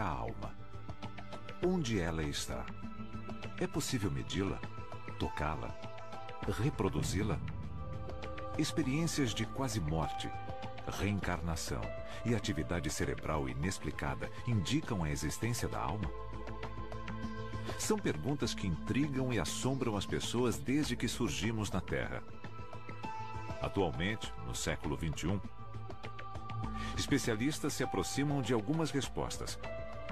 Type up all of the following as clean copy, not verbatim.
a alma? Onde ela está? É possível medi-la? Tocá-la? Reproduzi-la? Experiências de quase morte, reencarnação e atividade cerebral inexplicada indicam a existência da alma? São perguntas que intrigam e assombram as pessoas desde que surgimos na Terra. Atualmente, no século XXI, especialistas se aproximam de algumas respostas,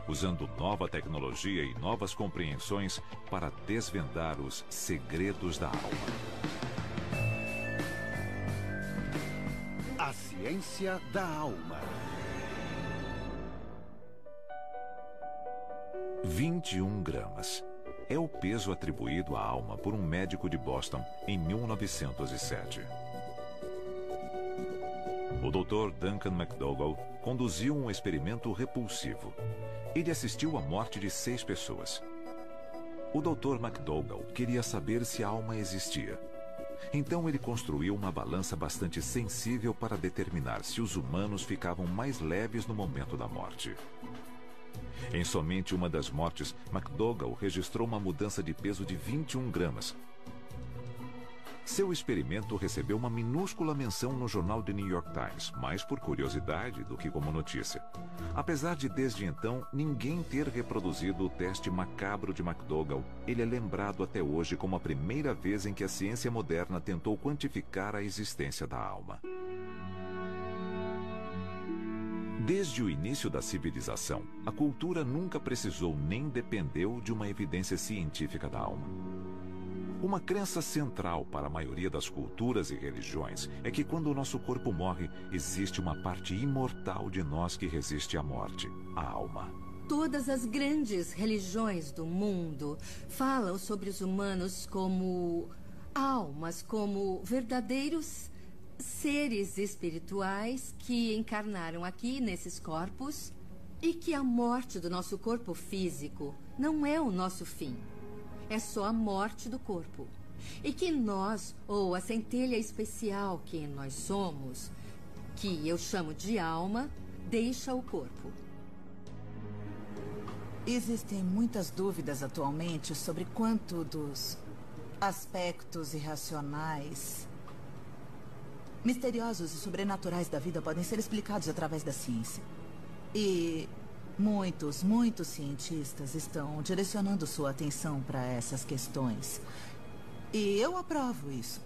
usando nova tecnologia e novas compreensões para desvendar os segredos da alma. A ciência da alma. 21 gramas. É o peso atribuído à alma por um médico de Boston em 1907. O Dr. Duncan McDougall conduziu um experimento repulsivo. Ele assistiu à morte de 6 pessoas. O Dr. McDougall queria saber se a alma existia. Então ele construiu uma balança bastante sensível para determinar se os humanos ficavam mais leves no momento da morte. Em somente uma das mortes, McDougall registrou uma mudança de peso de 21 gramas. Seu experimento recebeu uma minúscula menção no jornal The New York Times, mais por curiosidade do que como notícia. Apesar de desde então ninguém ter reproduzido o teste macabro de McDougall, ele é lembrado até hoje como a primeira vez em que a ciência moderna tentou quantificar a existência da alma. Desde o início da civilização, a cultura nunca precisou nem dependeu de uma evidência científica da alma. Uma crença central para a maioria das culturas e religiões é que quando o nosso corpo morre, existe uma parte imortal de nós que resiste à morte, a alma. Todas as grandes religiões do mundo falam sobre os humanos como almas, como verdadeiros seres espirituais que encarnaram aqui nesses corpos e que a morte do nosso corpo físico não é o nosso fim. É só a morte do corpo. E que nós, ou a centelha especial que nós somos, que eu chamo de alma, deixa o corpo. Existem muitas dúvidas atualmente sobre quanto dos aspectos irracionais, misteriosos e sobrenaturais da vida podem ser explicados através da ciência. E muitos cientistas estão direcionando sua atenção para essas questões. E eu aprovo isso.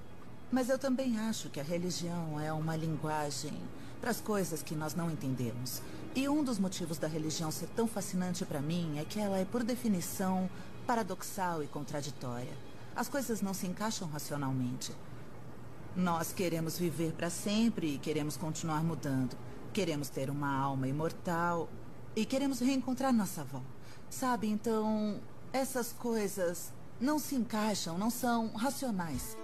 Mas eu também acho que a religião é uma linguagem para as coisas que nós não entendemos. E um dos motivos da religião ser tão fascinante para mim é que ela é, por definição, paradoxal e contraditória. As coisas não se encaixam racionalmente. Nós queremos viver para sempre e queremos continuar mudando. Queremos ter uma alma imortal e queremos reencontrar nossa avó. Sabe, então, essas coisas não se encaixam, não são racionais.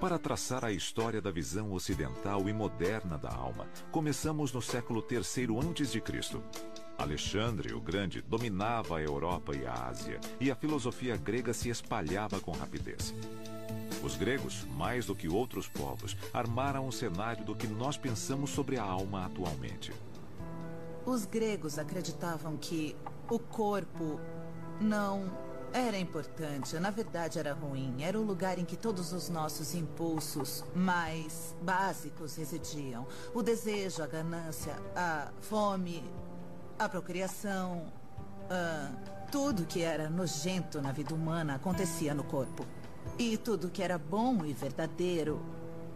Para traçar a história da visão ocidental e moderna da alma, começamos no século III a.C. Alexandre o Grande dominava a Europa e a Ásia, e a filosofia grega se espalhava com rapidez. Os gregos, mais do que outros povos, armaram um cenário do que nós pensamos sobre a alma atualmente. Os gregos acreditavam que o corpo não era importante, na verdade era ruim. Era o lugar em que todos os nossos impulsos mais básicos residiam. O desejo, a ganância, a fome, a procriação, tudo que era nojento na vida humana acontecia no corpo. E tudo que era bom e verdadeiro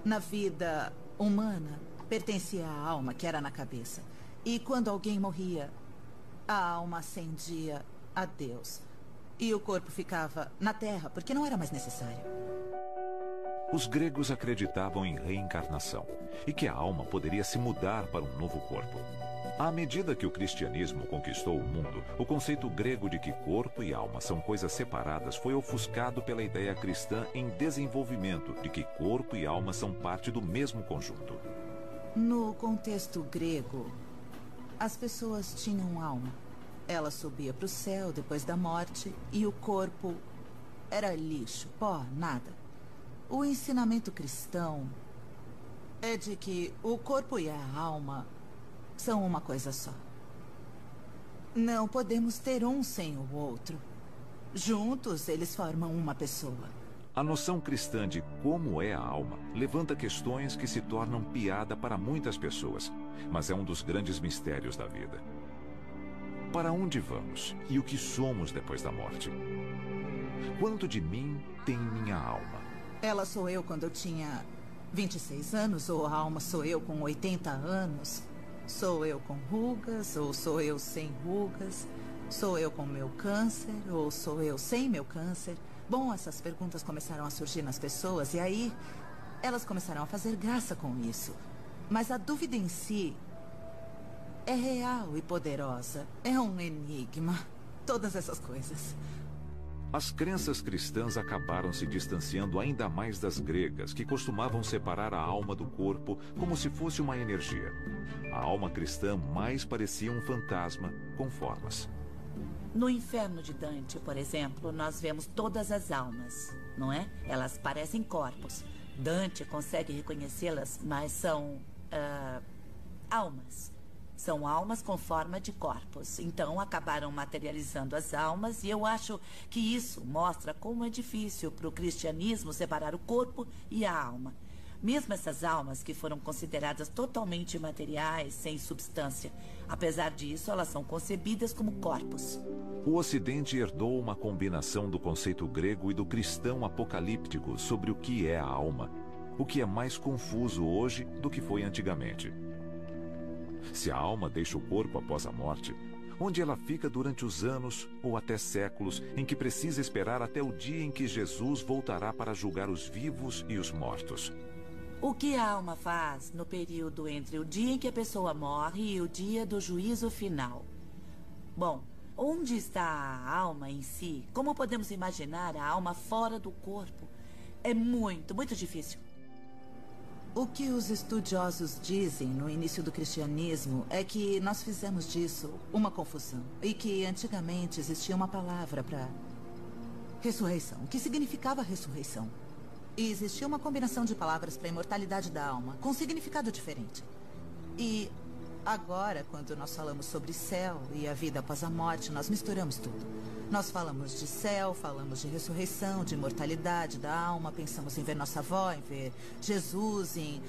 na vida humana pertencia à alma, que era na cabeça. E quando alguém morria, a alma ascendia a Deus. E o corpo ficava na terra, porque não era mais necessário. Os gregos acreditavam em reencarnação e que a alma poderia se mudar para um novo corpo. À medida que o cristianismo conquistou o mundo, o conceito grego de que corpo e alma são coisas separadas foi ofuscado pela ideia cristã em desenvolvimento de que corpo e alma são parte do mesmo conjunto. No contexto grego, as pessoas tinham alma. Ela subia para o céu depois da morte e o corpo era lixo, pó, nada. O ensinamento cristão é de que o corpo e a alma são uma coisa só. Não podemos ter um sem o outro. Juntos, eles formam uma pessoa. A noção cristã de como é a alma levanta questões que se tornam piada para muitas pessoas, mas é um dos grandes mistérios da vida. Para onde vamos e o que somos depois da morte? Quanto de mim tem minha alma? Ela sou eu quando eu tinha 26 anos, ou a alma sou eu com 80 anos? Sou eu com rugas, ou sou eu sem rugas? Sou eu com meu câncer, ou sou eu sem meu câncer? Bom, essas perguntas começaram a surgir nas pessoas e aí elas começaram a fazer graça com isso. Mas a dúvida em si é real e poderosa. É um enigma. Todas essas coisas. As crenças cristãs acabaram se distanciando ainda mais das gregas, que costumavam separar a alma do corpo como se fosse uma energia. A alma cristã mais parecia um fantasma com formas. No Inferno de Dante, por exemplo, nós vemos todas as almas, não é? Elas parecem corpos. Dante consegue reconhecê-las, mas são almas. São almas com forma de corpos. Então, acabaram materializando as almas e eu acho que isso mostra como é difícil para o cristianismo separar o corpo e a alma. Mesmo essas almas que foram consideradas totalmente materiais, sem substância. Apesar disso, elas são concebidas como corpos. O Ocidente herdou uma combinação do conceito grego e do cristão apocalíptico sobre o que é a alma, o que é mais confuso hoje do que foi antigamente. Se a alma deixa o corpo após a morte, onde ela fica durante os anos ou até séculos em que precisa esperar até o dia em que Jesus voltará para julgar os vivos e os mortos? O que a alma faz no período entre o dia em que a pessoa morre e o dia do juízo final? Bom, onde está a alma em si? Como podemos imaginar a alma fora do corpo? É muito, muito difícil. O que os estudiosos dizem no início do cristianismo é que nós fizemos disso uma confusão. E que antigamente existia uma palavra para ressurreição, que significava ressurreição. E existia uma combinação de palavras para a imortalidade da alma, com significado diferente. E agora, quando nós falamos sobre céu e a vida após a morte, nós misturamos tudo. Nós falamos de céu, falamos de ressurreição, de imortalidade da alma, pensamos em ver nossa avó, em ver Jesus, em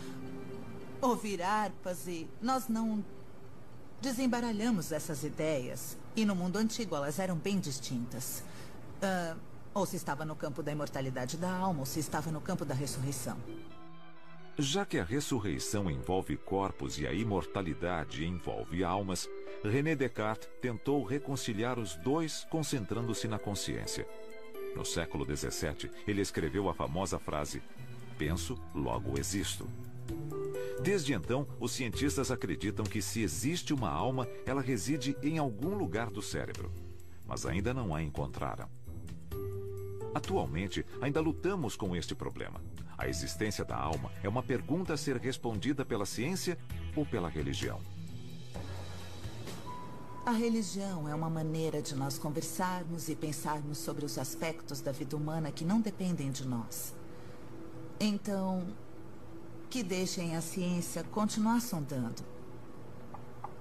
ouvir harpas e nós não desembaralhamos essas ideias. E no mundo antigo elas eram bem distintas. Ou se estava no campo da imortalidade da alma, ou se estava no campo da ressurreição. Já que a ressurreição envolve corpos e a imortalidade envolve almas, René Descartes tentou reconciliar os dois concentrando-se na consciência. No século XVII, ele escreveu a famosa frase: "Penso, logo existo". Desde então, os cientistas acreditam que se existe uma alma, ela reside em algum lugar do cérebro. Mas ainda não a encontraram. Atualmente, ainda lutamos com este problema. A existência da alma é uma pergunta a ser respondida pela ciência ou pela religião. A religião é uma maneira de nós conversarmos e pensarmos sobre os aspectos da vida humana que não dependem de nós. Então, que deixem a ciência continuar sondando.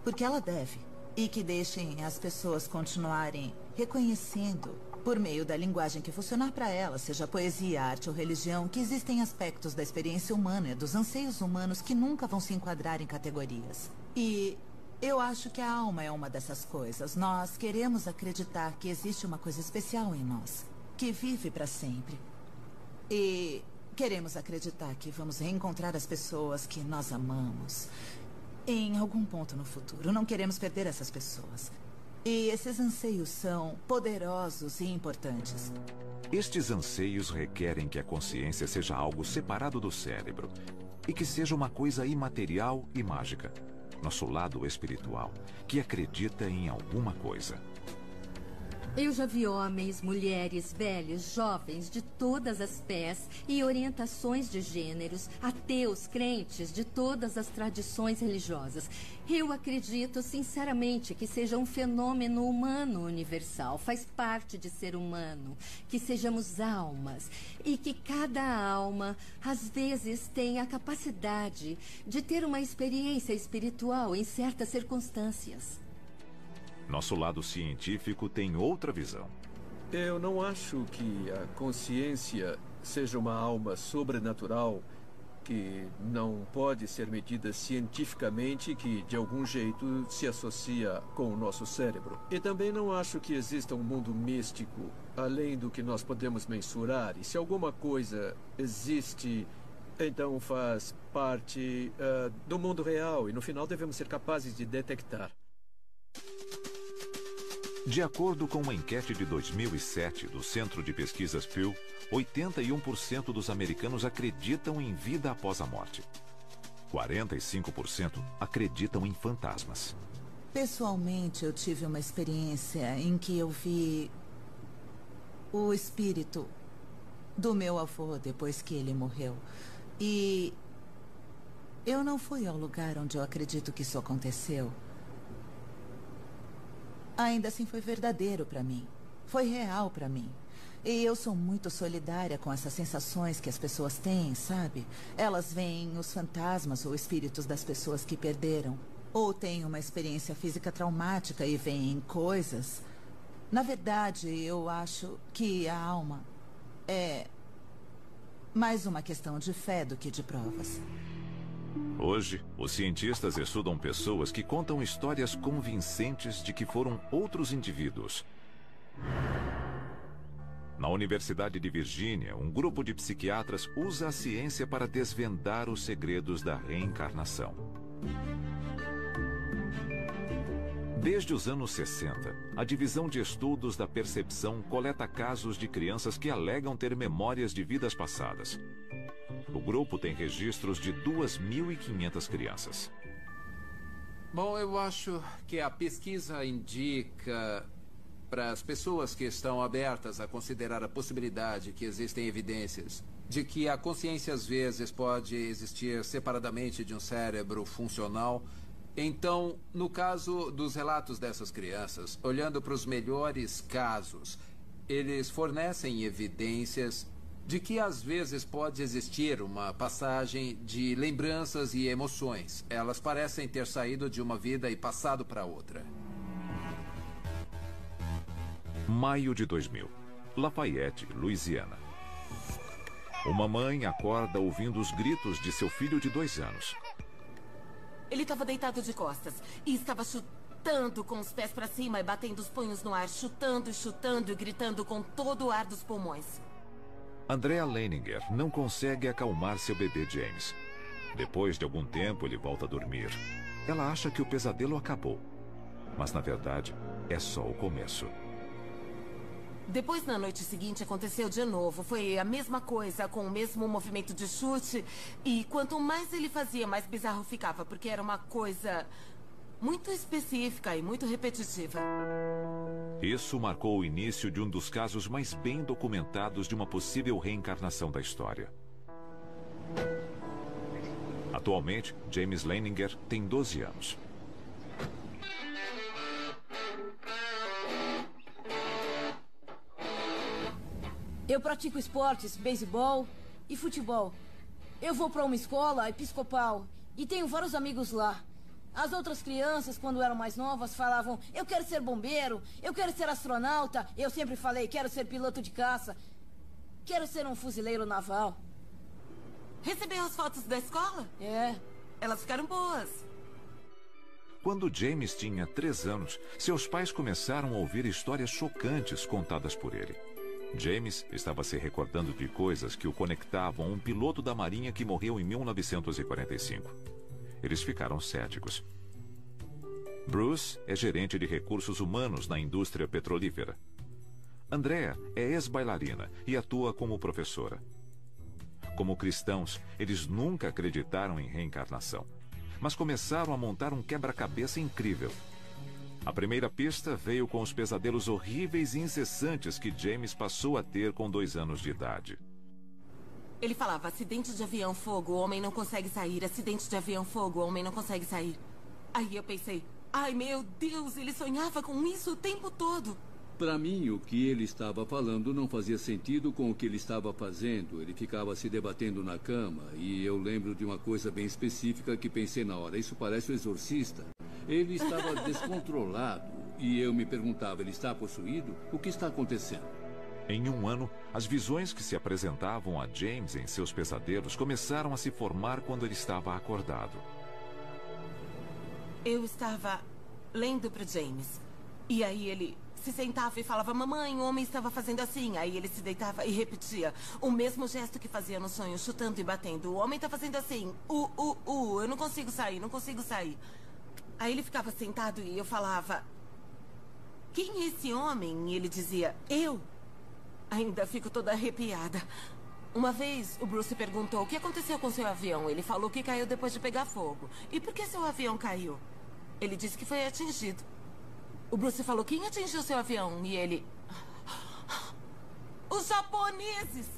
Porque ela deve. E que deixem as pessoas continuarem reconhecendo, por meio da linguagem que funcionar para elas, seja poesia, arte ou religião, que existem aspectos da experiência humana e dos anseios humanos que nunca vão se enquadrar em categorias. E eu acho que a alma é uma dessas coisas. Nós queremos acreditar que existe uma coisa especial em nós, que vive para sempre. E queremos acreditar que vamos reencontrar as pessoas que nós amamos em algum ponto no futuro. Não queremos perder essas pessoas. E esses anseios são poderosos e importantes. Estes anseios requerem que a consciência seja algo separado do cérebro e que seja uma coisa imaterial e mágica. Nosso lado espiritual, que acredita em alguma coisa. Eu já vi homens, mulheres, velhos, jovens, de todas as pés e orientações de gêneros, ateus, crentes, de todas as tradições religiosas. Eu acredito sinceramente que seja um fenômeno humano universal, faz parte de ser humano, que sejamos almas e que cada alma, às vezes, tem a capacidade de ter uma experiência espiritual em certas circunstâncias. Nosso lado científico tem outra visão. Eu não acho que a consciência seja uma alma sobrenatural que não pode ser medida cientificamente, que de algum jeito se associa com o nosso cérebro. E também não acho que exista um mundo místico além do que nós podemos mensurar. E se alguma coisa existe, então faz parte do mundo real e no final devemos ser capazes de detectar. De acordo com uma enquete de 2007 do Centro de Pesquisas Pew, 81% dos americanos acreditam em vida após a morte. 45% acreditam em fantasmas. Pessoalmente, eu tive uma experiência em que eu vi o espírito do meu avô depois que ele morreu. E eu não fui ao lugar onde eu acredito que isso aconteceu. Ainda assim foi verdadeiro para mim. Foi real para mim. E eu sou muito solidária com essas sensações que as pessoas têm, sabe? Elas veem os fantasmas ou espíritos das pessoas que perderam. Ou têm uma experiência física traumática e veem coisas. Na verdade, eu acho que a alma é mais uma questão de fé do que de provas. Hoje, os cientistas estudam pessoas que contam histórias convincentes de que foram outros indivíduos. Na Universidade de Virgínia, um grupo de psiquiatras usa a ciência para desvendar os segredos da reencarnação. Desde os anos 60, a Divisão de Estudos da Percepção coleta casos de crianças que alegam ter memórias de vidas passadas. O grupo tem registros de 2.500 crianças. Bom, eu acho que a pesquisa indica para as pessoas que estão abertas a considerar a possibilidade que existem evidências de que a consciência às vezes pode existir separadamente de um cérebro funcional. Então, no caso dos relatos dessas crianças, olhando para os melhores casos, eles fornecem evidências de que às vezes pode existir uma passagem de lembranças e emoções. Elas parecem ter saído de uma vida e passado para outra. Maio de 2000, Lafayette, Louisiana. Uma mãe acorda ouvindo os gritos de seu filho de 2 anos. Ele estava deitado de costas e estava chutando com os pés para cima e batendo os punhos no ar, chutando, chutando e gritando com todo o ar dos pulmões. Andrea Leininger não consegue acalmar seu bebê James. Depois de algum tempo, ele volta a dormir. Ela acha que o pesadelo acabou. Mas, na verdade, é só o começo. Depois, na noite seguinte, aconteceu de novo. Foi a mesma coisa, com o mesmo movimento de chute. E quanto mais ele fazia, mais bizarro ficava, porque era uma coisa muito específica e muito repetitiva. Isso marcou o início de um dos casos mais bem documentados de uma possível reencarnação da história. Atualmente, James Leininger tem 12 anos. Eu pratico esportes, beisebol e futebol. Eu vou para uma escola episcopal e tenho vários amigos lá. As outras crianças, quando eram mais novas, falavam: eu quero ser bombeiro, eu quero ser astronauta. Eu sempre falei: quero ser piloto de caça, quero ser um fuzileiro naval. Recebeu as fotos da escola? É. Elas ficaram boas. Quando James tinha 3 anos, seus pais começaram a ouvir histórias chocantes contadas por ele. James estava se recordando de coisas que o conectavam a um piloto da Marinha que morreu em 1945. Eles ficaram céticos. Bruce é gerente de recursos humanos na indústria petrolífera. Andrea é ex-bailarina e atua como professora. Como cristãos, eles nunca acreditaram em reencarnação, mas começaram a montar um quebra-cabeça incrível. A primeira pista veio com os pesadelos horríveis e incessantes que James passou a ter com 2 anos de idade. Ele falava: acidente de avião, fogo, o homem não consegue sair. Acidente de avião, fogo, o homem não consegue sair. Aí eu pensei: ai meu Deus, ele sonhava com isso o tempo todo. Para mim, o que ele estava falando não fazia sentido com o que ele estava fazendo. Ele ficava se debatendo na cama e eu lembro de uma coisa bem específica que pensei na hora: isso parece o Exorcista. Ele estava descontrolado. e eu me perguntava, ele está possuído? O que está acontecendo? Em um ano, as visões que se apresentavam a James em seus pesadelos começaram a se formar quando ele estava acordado. Eu estava lendo para James. E aí ele se sentava e falava, mamãe, o homem estava fazendo assim. Aí ele se deitava e repetia o mesmo gesto que fazia no sonho, chutando e batendo. O homem está fazendo assim, eu não consigo sair, não consigo sair. Aí ele ficava sentado e eu falava, quem é esse homem? E ele dizia, eu. Ainda fico toda arrepiada. Uma vez o Bruce perguntou, o que aconteceu com seu avião? Ele falou que caiu depois de pegar fogo. E por que seu avião caiu? Ele disse que foi atingido. O Bruce falou, quem atingiu seu avião? E ele... Os japoneses!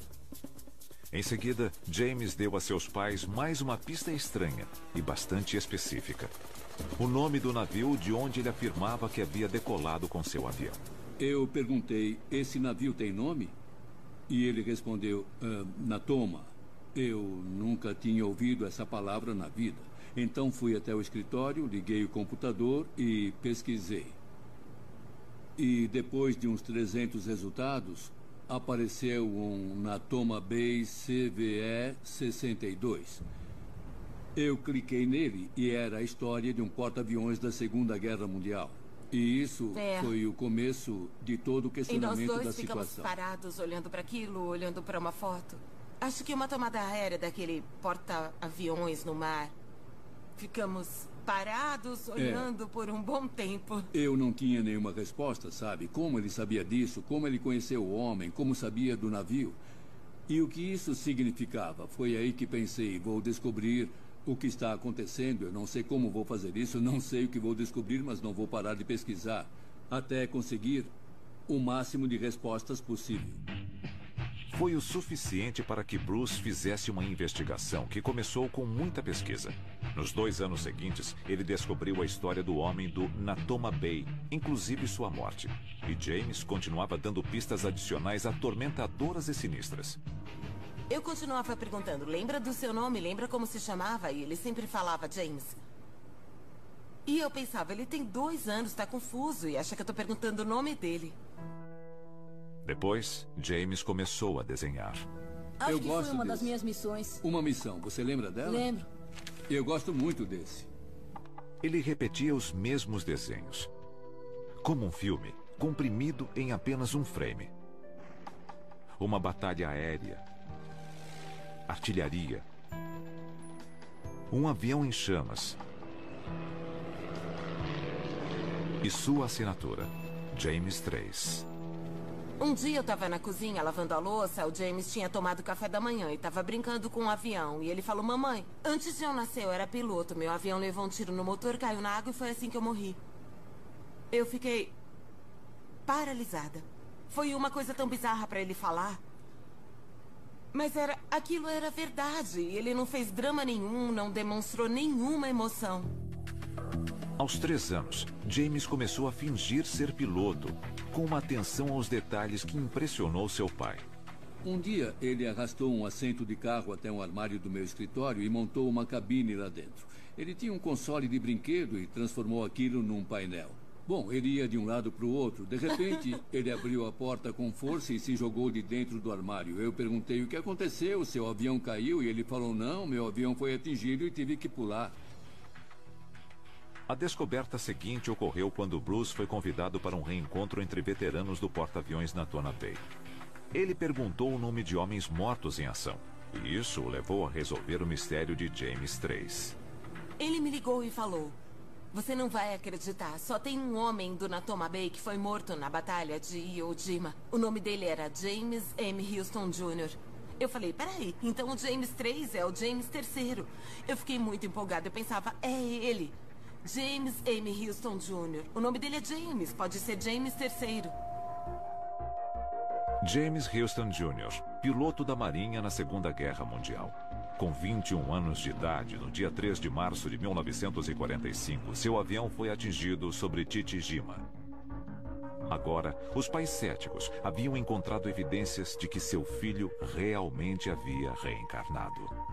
Em seguida, James deu a seus pais mais uma pista estranha e bastante específica. O nome do navio de onde ele afirmava que havia decolado com seu avião. Eu perguntei, esse navio tem nome? E ele respondeu, Natoma. Eu nunca tinha ouvido essa palavra na vida. Então fui até o escritório, liguei o computador e pesquisei. E depois de uns 300 resultados, apareceu um Natoma Bay CVE 62. Eu cliquei nele e era a história de um porta-aviões da Segunda Guerra Mundial. E isso foi o começo de todo o questionamento da situação. E nós dois ficamos parados olhando para aquilo, olhando para uma foto. Acho que uma tomada aérea daquele porta-aviões no mar. Ficamos parados, olhando por um bom tempo. Eu não tinha nenhuma resposta, sabe? Como ele sabia disso, como ele conheceu o homem, como sabia do navio. E o que isso significava. Foi aí que pensei, vou descobrir o que está acontecendo. Eu não sei como vou fazer isso, não sei o que vou descobrir, mas não vou parar de pesquisar até conseguir o máximo de respostas possível. Foi o suficiente para que Bruce fizesse uma investigação que começou com muita pesquisa. Nos 2 anos seguintes, ele descobriu a história do homem do Natoma Bay, inclusive sua morte. E James continuava dando pistas adicionais atormentadoras e sinistras. Eu continuava perguntando, lembra do seu nome? Lembra como se chamava? E ele sempre falava James. E eu pensava, ele tem 2 anos, está confuso e acha que eu estou perguntando o nome dele. Depois, James começou a desenhar. Acho que foi uma das minhas missões. Uma missão, você lembra dela? Lembro. Eu gosto muito desse. Ele repetia os mesmos desenhos. Como um filme, comprimido em apenas um frame. Uma batalha aérea. Artilharia. Um avião em chamas. E sua assinatura, James 3. Um dia eu estava na cozinha lavando a louça, o James tinha tomado café da manhã e estava brincando com um avião. E ele falou, mamãe, antes de eu nascer eu era piloto, meu avião levou um tiro no motor, caiu na água e foi assim que eu morri. Eu fiquei paralisada. Foi uma coisa tão bizarra para ele falar. Mas aquilo era verdade. Ele não fez drama nenhum, não demonstrou nenhuma emoção. Aos 3 anos, James começou a fingir ser piloto, com uma atenção aos detalhes que impressionou seu pai. Um dia, ele arrastou um assento de carro até um armário do meu escritório e montou uma cabine lá dentro. Ele tinha um console de brinquedo e transformou aquilo num painel. Bom, ele ia de um lado para o outro. De repente, ele abriu a porta com força e se jogou de dentro do armário. Eu perguntei o que aconteceu, seu avião caiu? E ele falou, não, meu avião foi atingido e tive que pular. A descoberta seguinte ocorreu quando Bruce foi convidado para um reencontro entre veteranos do porta-aviões Natoma Bay. Ele perguntou o nome de homens mortos em ação, e isso o levou a resolver o mistério de James 3. Ele me ligou e falou, você não vai acreditar, só tem um homem do Natoma Bay que foi morto na batalha de Iwo Jima. O nome dele era James M. Houston Jr. Eu falei, peraí, então o James 3 é o James III. Eu fiquei muito empolgada, eu pensava, é ele. James M. Houston Jr. O nome dele é James, pode ser James III. James Houston Jr., piloto da Marinha na Segunda Guerra Mundial. Com 21 anos de idade, no dia 3 de março de 1945, seu avião foi atingido sobre Chichijima. Agora, os pais céticos haviam encontrado evidências de que seu filho realmente havia reencarnado.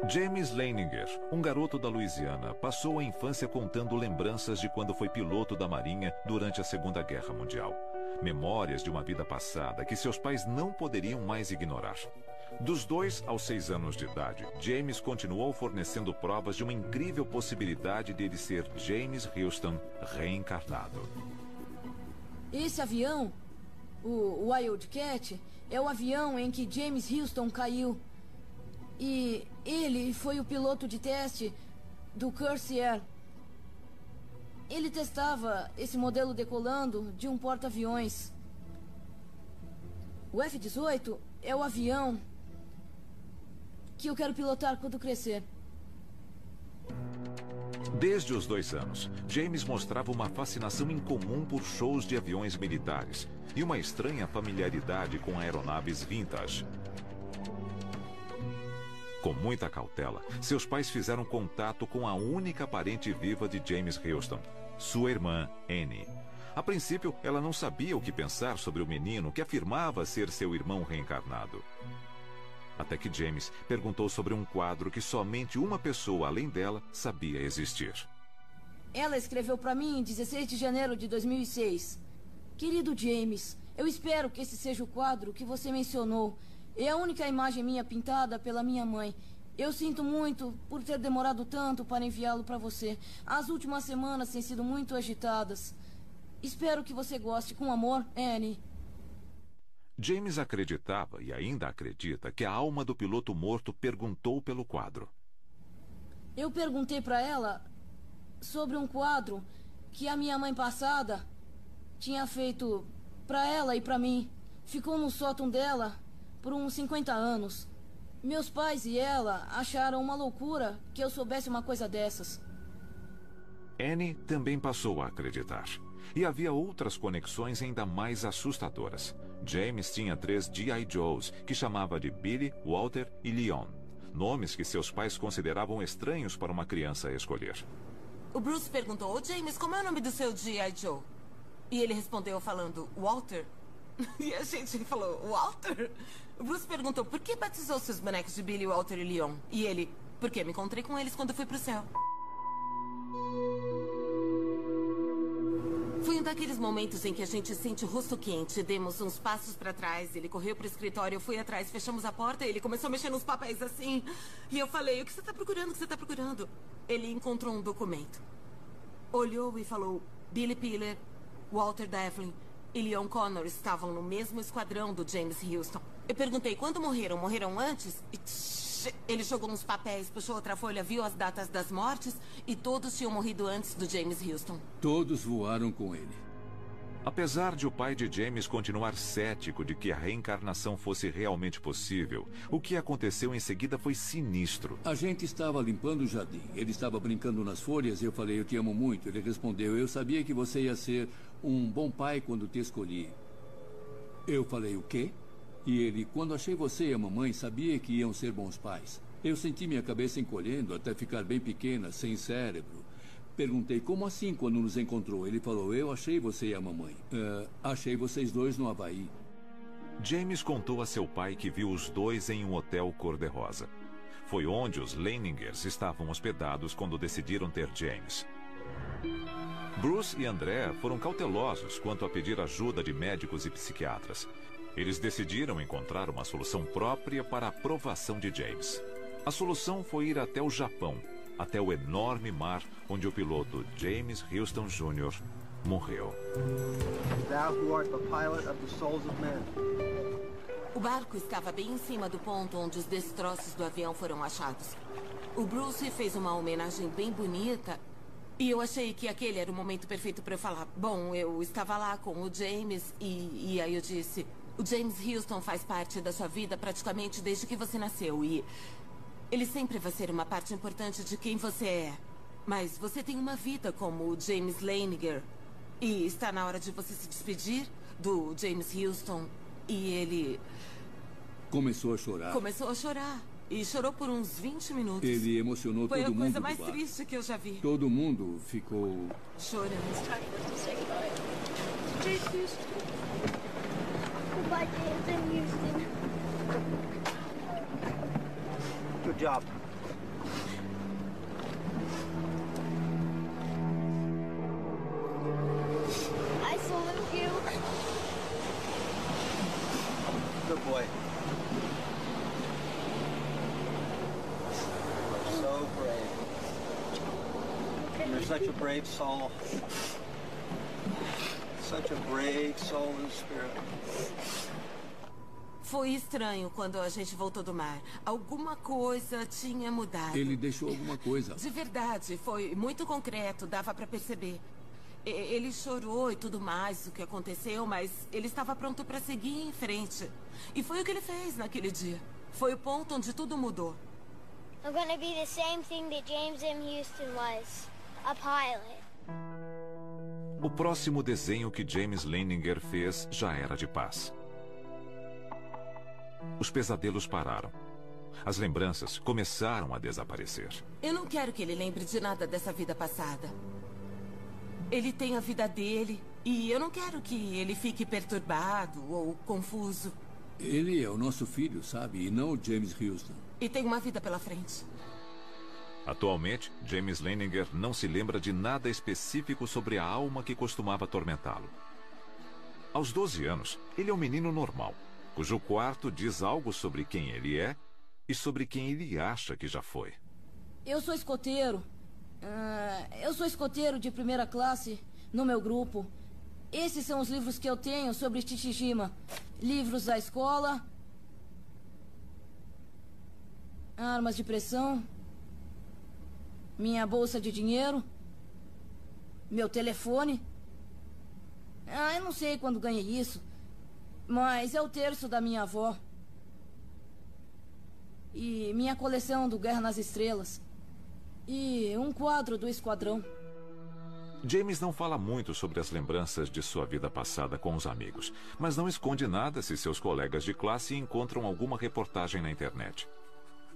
James Leininger, um garoto da Louisiana, passou a infância contando lembranças de quando foi piloto da Marinha durante a Segunda Guerra Mundial. Memórias de uma vida passada que seus pais não poderiam mais ignorar. Dos 2 aos 6 anos de idade, James continuou fornecendo provas de uma incrível possibilidade de ele ser James Houston reencarnado. Esse avião, o Wildcat, é o avião em que James Houston caiu. E ele foi o piloto de teste do Corsair. Ele testava esse modelo decolando de um porta-aviões. O F-18 é o avião que eu quero pilotar quando crescer. Desde os 2 anos, James mostrava uma fascinação incomum por shows de aviões militares e uma estranha familiaridade com aeronaves vintage. Com muita cautela, seus pais fizeram contato com a única parente viva de James Houston, sua irmã, Annie. A princípio, ela não sabia o que pensar sobre o menino que afirmava ser seu irmão reencarnado. Até que James perguntou sobre um quadro que somente uma pessoa além dela sabia existir. Ela escreveu para mim em 16 de janeiro de 2006. Querido James, eu espero que esse seja o quadro que você mencionou. É a única imagem minha pintada pela minha mãe. Eu sinto muito por ter demorado tanto para enviá-lo para você. As últimas semanas têm sido muito agitadas. Espero que você goste. Com amor, Annie. James acreditava e ainda acredita que a alma do piloto morto perguntou pelo quadro. Eu perguntei para ela sobre um quadro que a minha mãe passada tinha feito para ela e para mim. Ficou no sótão dela por uns 50 anos. Meus pais e ela acharam uma loucura que eu soubesse uma coisa dessas. Annie também passou a acreditar. E havia outras conexões ainda mais assustadoras. James tinha 3 G.I. Joes, que chamava de Billy, Walter e Leon. Nomes que seus pais consideravam estranhos para uma criança escolher. O Bruce perguntou, James, como é o nome do seu G.I. Joe? E ele respondeu falando, Walter. E a gente falou, Walter? O Bruce perguntou, por que batizou seus bonecos de Billy, Walter e Leon? E ele, porque me encontrei com eles quando fui pro céu. Foi um daqueles momentos em que a gente sente o rosto quente. Demos uns passos para trás, ele correu pro escritório, eu fui atrás, fechamos a porta, ele começou a mexer nos papéis assim. E eu falei, o que você tá procurando, o que você tá procurando? Ele encontrou um documento. Olhou e falou, Billy Piller, Walter Devlin e Leon Connor estavam no mesmo esquadrão do James Houston. Eu perguntei, quando morreram? Morreram antes? E ele jogou uns papéis, puxou outra folha, viu as datas das mortes e todos tinham morrido antes do James Houston. Todos voaram com ele. Apesar de o pai de James continuar cético de que a reencarnação fosse realmente possível, o que aconteceu em seguida foi sinistro. A gente estava limpando o jardim. Ele estava brincando nas folhas e eu falei, eu te amo muito. Ele respondeu, eu sabia que você ia ser um bom pai quando te escolhi. Eu falei, o quê? E ele, quando achei você e a mamãe, sabia que iam ser bons pais. Eu senti minha cabeça encolhendo até ficar bem pequena, sem cérebro. Perguntei, como assim quando nos encontrou? Ele falou, eu achei você e a mamãe. Achei vocês dois no Havaí. James contou a seu pai que viu os dois em um hotel cor-de-rosa. Foi onde os Leiningers estavam hospedados quando decidiram ter James. Bruce e André foram cautelosos quanto a pedir ajuda de médicos e psiquiatras. Eles decidiram encontrar uma solução própria para a aprovação de James. A solução foi ir até o Japão, até o enorme mar onde o piloto James Houston Jr. morreu. O barco estava bem em cima do ponto onde os destroços do avião foram achados. O Bruce fez uma homenagem bem bonita e eu achei que aquele era o momento perfeito para eu falar. Bom, eu estava lá com o James e aí eu disse... O James Houston faz parte da sua vida praticamente desde que você nasceu e ele sempre vai ser uma parte importante de quem você é. Mas você tem uma vida como o James Leininger e está na hora de você se despedir do James Houston e ele... Começou a chorar. Começou a chorar e chorou por uns 20 minutos. Ele emocionou todo mundo. Foi a coisa mais triste que eu já vi. Todo mundo ficou... chorando. Goodbye, James and Houston. Good job. Good boy. So brave. You're such a brave soul. Such a brave soul and spirit. Foi estranho quando a gente voltou do mar. Alguma coisa tinha mudado. Ele deixou alguma coisa. De verdade, foi muito concreto, dava pra perceber. Ele chorou e tudo mais, o que aconteceu, mas ele estava pronto pra seguir em frente. E foi o que ele fez naquele dia. Foi o ponto onde tudo mudou. I'm gonna be the same thing that James M. Houston was, a pilot. O próximo desenho que James Leininger fez já era de paz. Os pesadelos pararam. As lembranças começaram a desaparecer. Eu não quero que ele lembre de nada dessa vida passada. Ele tem a vida dele e eu não quero que ele fique perturbado ou confuso. Ele é o nosso filho, sabe? E não o James Houston. E tem uma vida pela frente. Atualmente, James Leininger não se lembra de nada específico sobre a alma que costumava atormentá-lo. Aos 12 anos, ele é um menino normal, cujo quarto diz algo sobre quem ele é e sobre quem ele acha que já foi. Eu sou escoteiro. Eu sou escoteiro de primeira classe no meu grupo. Esses são os livros que eu tenho sobre Chichijima. Livros da escola. Armas de pressão. Minha bolsa de dinheiro. Meu telefone. Eu não sei quando ganhei isso. Mas é o terço da minha avó. E minha coleção do Guerra nas Estrelas. E um quadro do Esquadrão. James não fala muito sobre as lembranças de sua vida passada com os amigos, mas não esconde nada se seus colegas de classe encontram alguma reportagem na internet.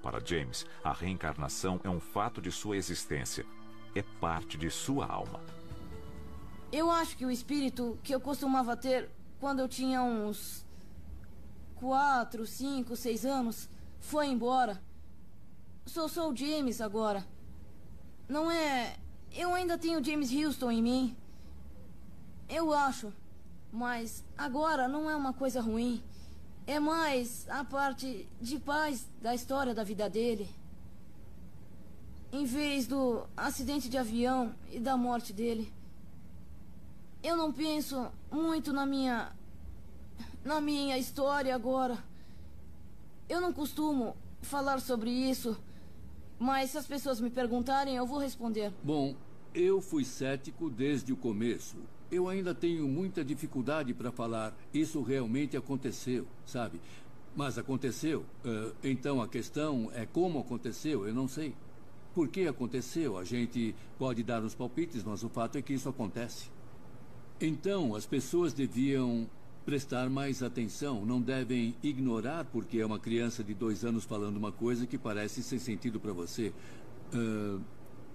Para James, a reencarnação é um fato de sua existência. É parte de sua alma. Eu acho que o espírito que eu costumava ter quando eu tinha uns 4, 5, 6 anos foi embora. Sou o James agora. Não é... Eu ainda tenho James Houston em mim. Eu acho. Mas agora não é uma coisa ruim. É mais a parte de paz da história da vida dele. Em vez do acidente de avião e da morte dele. Eu não penso muito na minha história agora. Eu não costumo falar sobre isso. Mas se as pessoas me perguntarem, eu vou responder. Bom, eu fui cético desde o começo. Eu ainda tenho muita dificuldade para falar isso realmente aconteceu, sabe? Mas aconteceu. Então a questão é como aconteceu, eu não sei. Por que aconteceu? A gente pode dar uns palpites, mas o fato é que isso acontece. Então as pessoas deviam prestar mais atenção, não devem ignorar porque é uma criança de 2 anos falando uma coisa que parece sem sentido para você.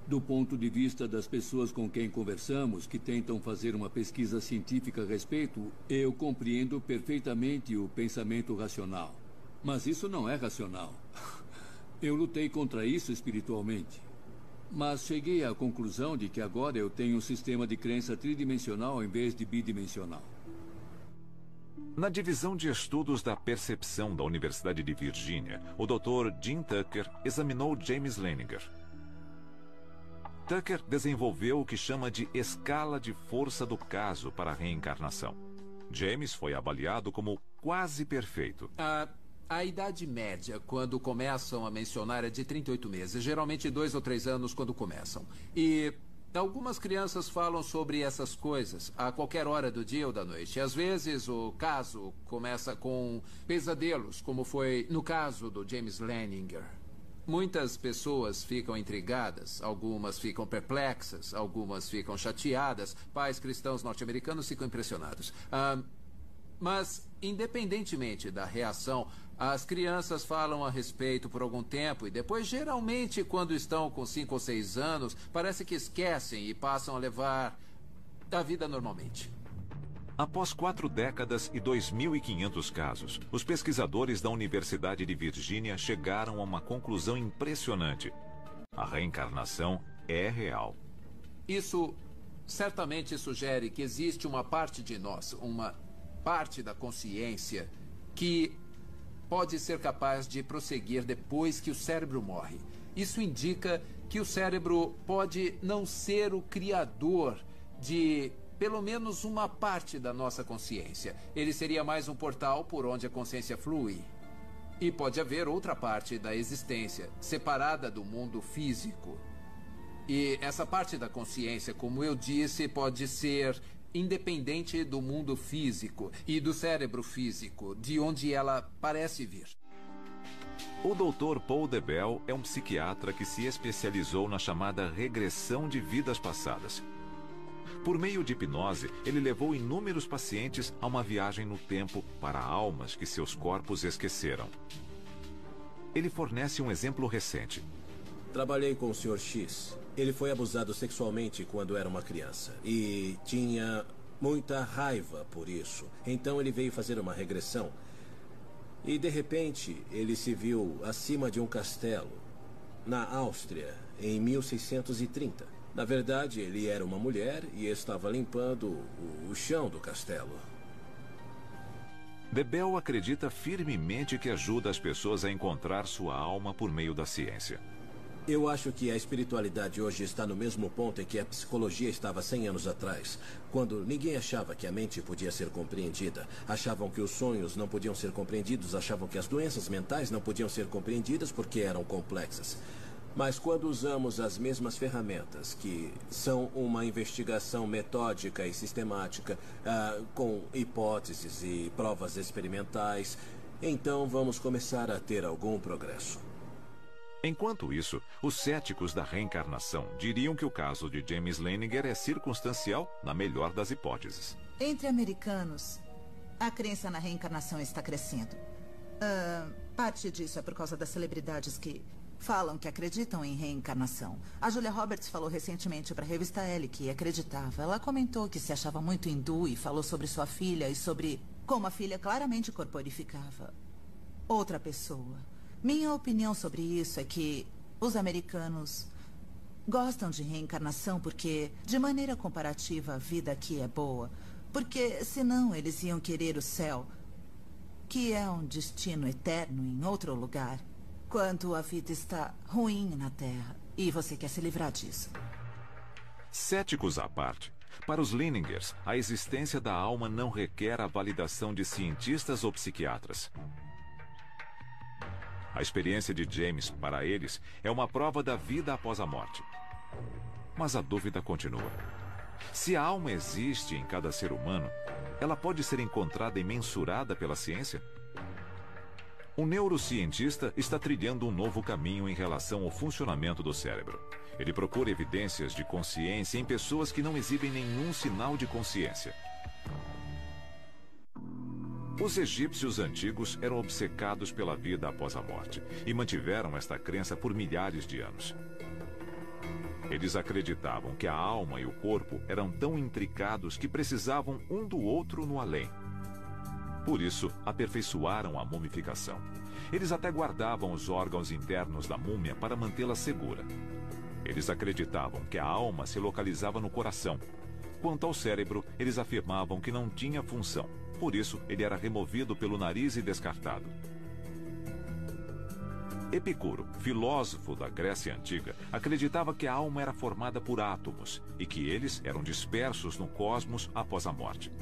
Do ponto de vista das pessoas com quem conversamos, que tentam fazer uma pesquisa científica a respeito, eu compreendo perfeitamente o pensamento racional. Mas isso não é racional. Eu lutei contra isso espiritualmente. Mas cheguei à conclusão de que agora eu tenho um sistema de crença tridimensional em vez de bidimensional. Na divisão de estudos da percepção da Universidade de Virgínia, o Dr. Jim Tucker examinou James Leininger. Tucker desenvolveu o que chama de escala de força do caso para a reencarnação. James foi avaliado como quase perfeito. A idade média, quando começam a mencionar, é de 38 meses. Geralmente 2 ou 3 anos quando começam. E algumas crianças falam sobre essas coisas a qualquer hora do dia ou da noite. Às vezes o caso começa com pesadelos, como foi no caso do James Leininger. Muitas pessoas ficam intrigadas, algumas ficam perplexas, algumas ficam chateadas. Pais cristãos norte-americanos ficam impressionados. Mas, independentemente da reação, as crianças falam a respeito por algum tempo e depois, geralmente, quando estão com 5 ou 6 anos, parece que esquecem e passam a levar a vida normalmente. Após 4 décadas e 2.500 casos, os pesquisadores da Universidade de Virgínia chegaram a uma conclusão impressionante. A reencarnação é real. Isso certamente sugere que existe uma parte de nós, uma parte da consciência, que pode ser capaz de prosseguir depois que o cérebro morre. Isso indica que o cérebro pode não ser o criador de pelo menos uma parte da nossa consciência. Ele seria mais um portal por onde a consciência flui. E pode haver outra parte da existência, separada do mundo físico. E essa parte da consciência, como eu disse, pode ser independente do mundo físico e do cérebro físico, de onde ela parece vir. O Dr. Paul DeBell é um psiquiatra que se especializou na chamada regressão de vidas passadas. Por meio de hipnose, ele levou inúmeros pacientes a uma viagem no tempo para almas que seus corpos esqueceram. Ele fornece um exemplo recente. Trabalhei com o Sr. X. Ele foi abusado sexualmente quando era uma criança e tinha muita raiva por isso. Então ele veio fazer uma regressão. E, de repente, ele se viu acima de um castelo, na Áustria, em 1630. Na verdade, ele era uma mulher e estava limpando o chão do castelo. DeBell acredita firmemente que ajuda as pessoas a encontrar sua alma por meio da ciência. Eu acho que a espiritualidade hoje está no mesmo ponto em que a psicologia estava 100 anos atrás, quando ninguém achava que a mente podia ser compreendida, achavam que os sonhos não podiam ser compreendidos, achavam que as doenças mentais não podiam ser compreendidas porque eram complexas. Mas quando usamos as mesmas ferramentas, que são uma investigação metódica e sistemática, com hipóteses e provas experimentais, então vamos começar a ter algum progresso. Enquanto isso, os céticos da reencarnação diriam que o caso de James Leininger é circunstancial, na melhor das hipóteses. Entre americanos, a crença na reencarnação está crescendo. Parte disso é por causa das celebridades que falam que acreditam em reencarnação. A Julia Roberts falou recentemente para a revista Elle que acreditava. Ela comentou que se achava muito hindu e falou sobre sua filha e sobre como a filha claramente corporificava outra pessoa. Minha opinião sobre isso é que os americanos gostam de reencarnação porque, de maneira comparativa, a vida aqui é boa. Porque, senão, eles iam querer o céu, que é um destino eterno em outro lugar, quando a vida está ruim na Terra. E você quer se livrar disso. Céticos à parte, para os Leiningers, a existência da alma não requer a validação de cientistas ou psiquiatras. A experiência de James, para eles, é uma prova da vida após a morte. Mas a dúvida continua. Se a alma existe em cada ser humano, ela pode ser encontrada e mensurada pela ciência? Um neurocientista está trilhando um novo caminho em relação ao funcionamento do cérebro. Ele procura evidências de consciência em pessoas que não exibem nenhum sinal de consciência. Os egípcios antigos eram obcecados pela vida após a morte e mantiveram esta crença por milhares de anos. Eles acreditavam que a alma e o corpo eram tão intricados que precisavam um do outro no além. Por isso, aperfeiçoaram a mumificação. Eles até guardavam os órgãos internos da múmia para mantê-la segura. Eles acreditavam que a alma se localizava no coração. Quanto ao cérebro, eles afirmavam que não tinha função. Por isso, ele era removido pelo nariz e descartado. Epicuro, filósofo da Grécia Antiga, acreditava que a alma era formada por átomos e que eles eram dispersos no cosmos após a morte.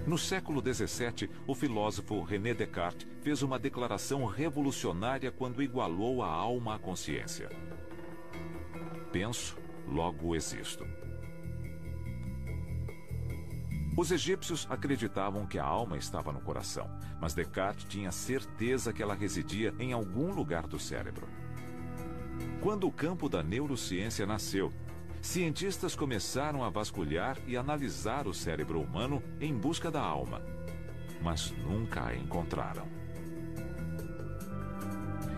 No século XVII, o filósofo René Descartes fez uma declaração revolucionária quando igualou a alma à consciência. Penso, logo existo. Os egípcios acreditavam que a alma estava no coração, mas Descartes tinha certeza que ela residia em algum lugar do cérebro. Quando o campo da neurociência nasceu, cientistas começaram a vasculhar e analisar o cérebro humano em busca da alma, mas nunca a encontraram.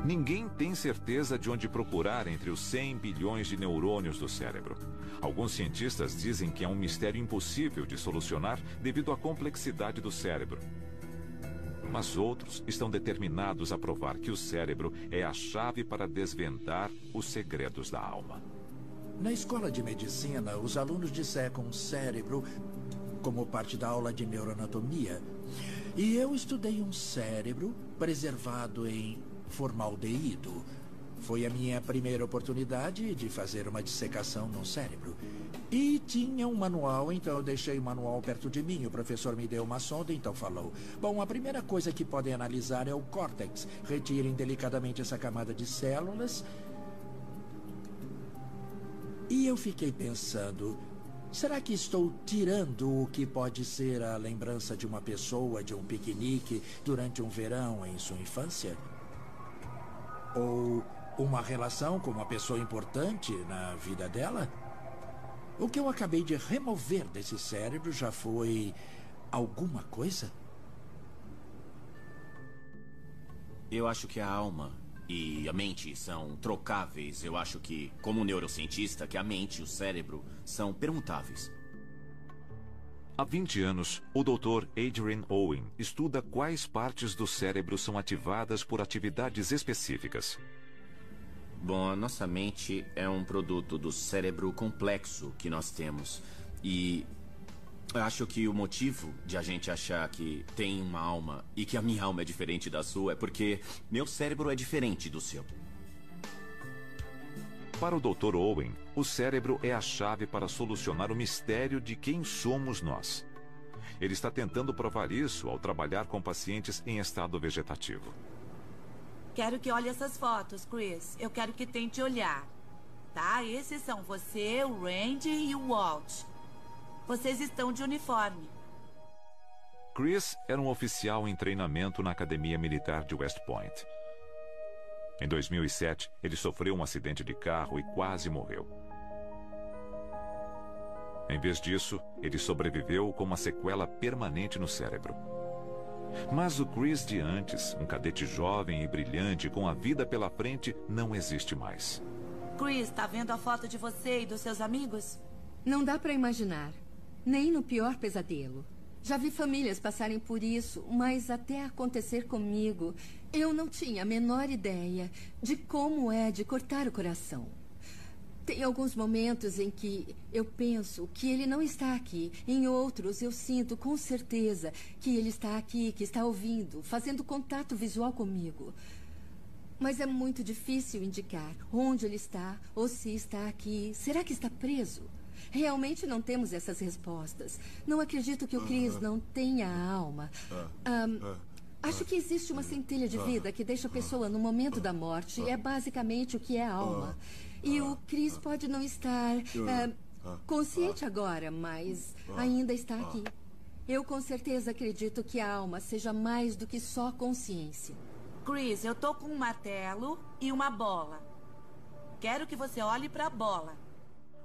Ninguém tem certeza de onde procurar entre os 100 bilhões de neurônios do cérebro. Alguns cientistas dizem que é um mistério impossível de solucionar devido à complexidade do cérebro. Mas outros estão determinados a provar que o cérebro é a chave para desvendar os segredos da alma. Na escola de medicina, os alunos dissecam o cérebro como parte da aula de neuroanatomia. E eu estudei um cérebro preservado em formaldeído. Foi a minha primeira oportunidade de fazer uma dissecação num cérebro. E tinha um manual, então eu deixei o manual perto de mim. O professor me deu uma sonda, então falou: bom, a primeira coisa que podem analisar é o córtex. Retirem delicadamente essa camada de células. E eu fiquei pensando, será que estou tirando o que pode ser a lembrança de uma pessoa de um piquenique durante um verão em sua infância? Ou uma relação com uma pessoa importante na vida dela? O que eu acabei de remover desse cérebro já foi alguma coisa? Eu acho que a alma e a mente são trocáveis. Eu acho que, como neurocientista, que a mente e o cérebro são permutáveis. Há 20 anos, o Dr. Adrian Owen estuda quais partes do cérebro são ativadas por atividades específicas. Bom, a nossa mente é um produto do cérebro complexo que nós temos. E acho que o motivo de a gente achar que tem uma alma e que a minha alma é diferente da sua é porque meu cérebro é diferente do seu. Para o Dr. Owen, o cérebro é a chave para solucionar o mistério de quem somos nós. Ele está tentando provar isso ao trabalhar com pacientes em estado vegetativo. Quero que olhe essas fotos, Chris. Eu quero que tente olhar. Tá? Esses são você, o Randy e o Walt. Vocês estão de uniforme. Chris era um oficial em treinamento na Academia Militar de West Point. Em 2007, ele sofreu um acidente de carro e quase morreu. Em vez disso, ele sobreviveu com uma sequela permanente no cérebro. Mas o Chris de antes, um cadete jovem e brilhante com a vida pela frente, não existe mais. Chris, tá vendo a foto de você e dos seus amigos? Não dá para imaginar. Nem no pior pesadelo. Já vi famílias passarem por isso, mas até acontecer comigo, eu não tinha a menor ideia de como é de cortar o coração. Tem alguns momentos em que eu penso que ele não está aqui. Em outros, eu sinto com certeza que ele está aqui, que está ouvindo, fazendo contato visual comigo. Mas é muito difícil indicar onde ele está ou se está aqui. Será que está preso? Realmente não temos essas respostas. Não acredito que o Chris não tenha alma. Acho que existe uma centelha de vida que deixa a pessoa no momento da morte. É basicamente o que é a alma. E o Chris pode não estar consciente agora, mas ainda está aqui. Eu com certeza acredito que a alma seja mais do que só consciência. Chris, eu tô com um martelo e uma bola. Quero que você olhe para a bola.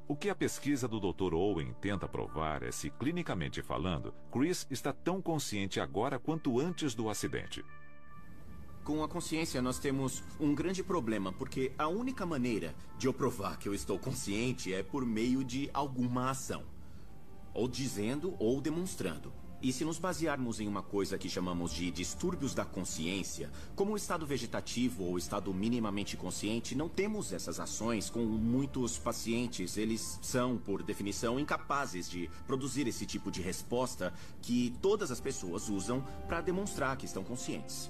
O que a pesquisa do Dr. Owen tenta provar é se, clinicamente falando, Chris está tão consciente agora quanto antes do acidente. Com a consciência, nós temos um grande problema, porque a única maneira de eu provar que eu estou consciente é por meio de alguma ação. Ou dizendo ou demonstrando. E se nos basearmos em uma coisa que chamamos de distúrbios da consciência, como o estado vegetativo ou o estado minimamente consciente, não temos essas ações com muitos pacientes. Eles são, por definição, incapazes de produzir esse tipo de resposta que todas as pessoas usam para demonstrar que estão conscientes.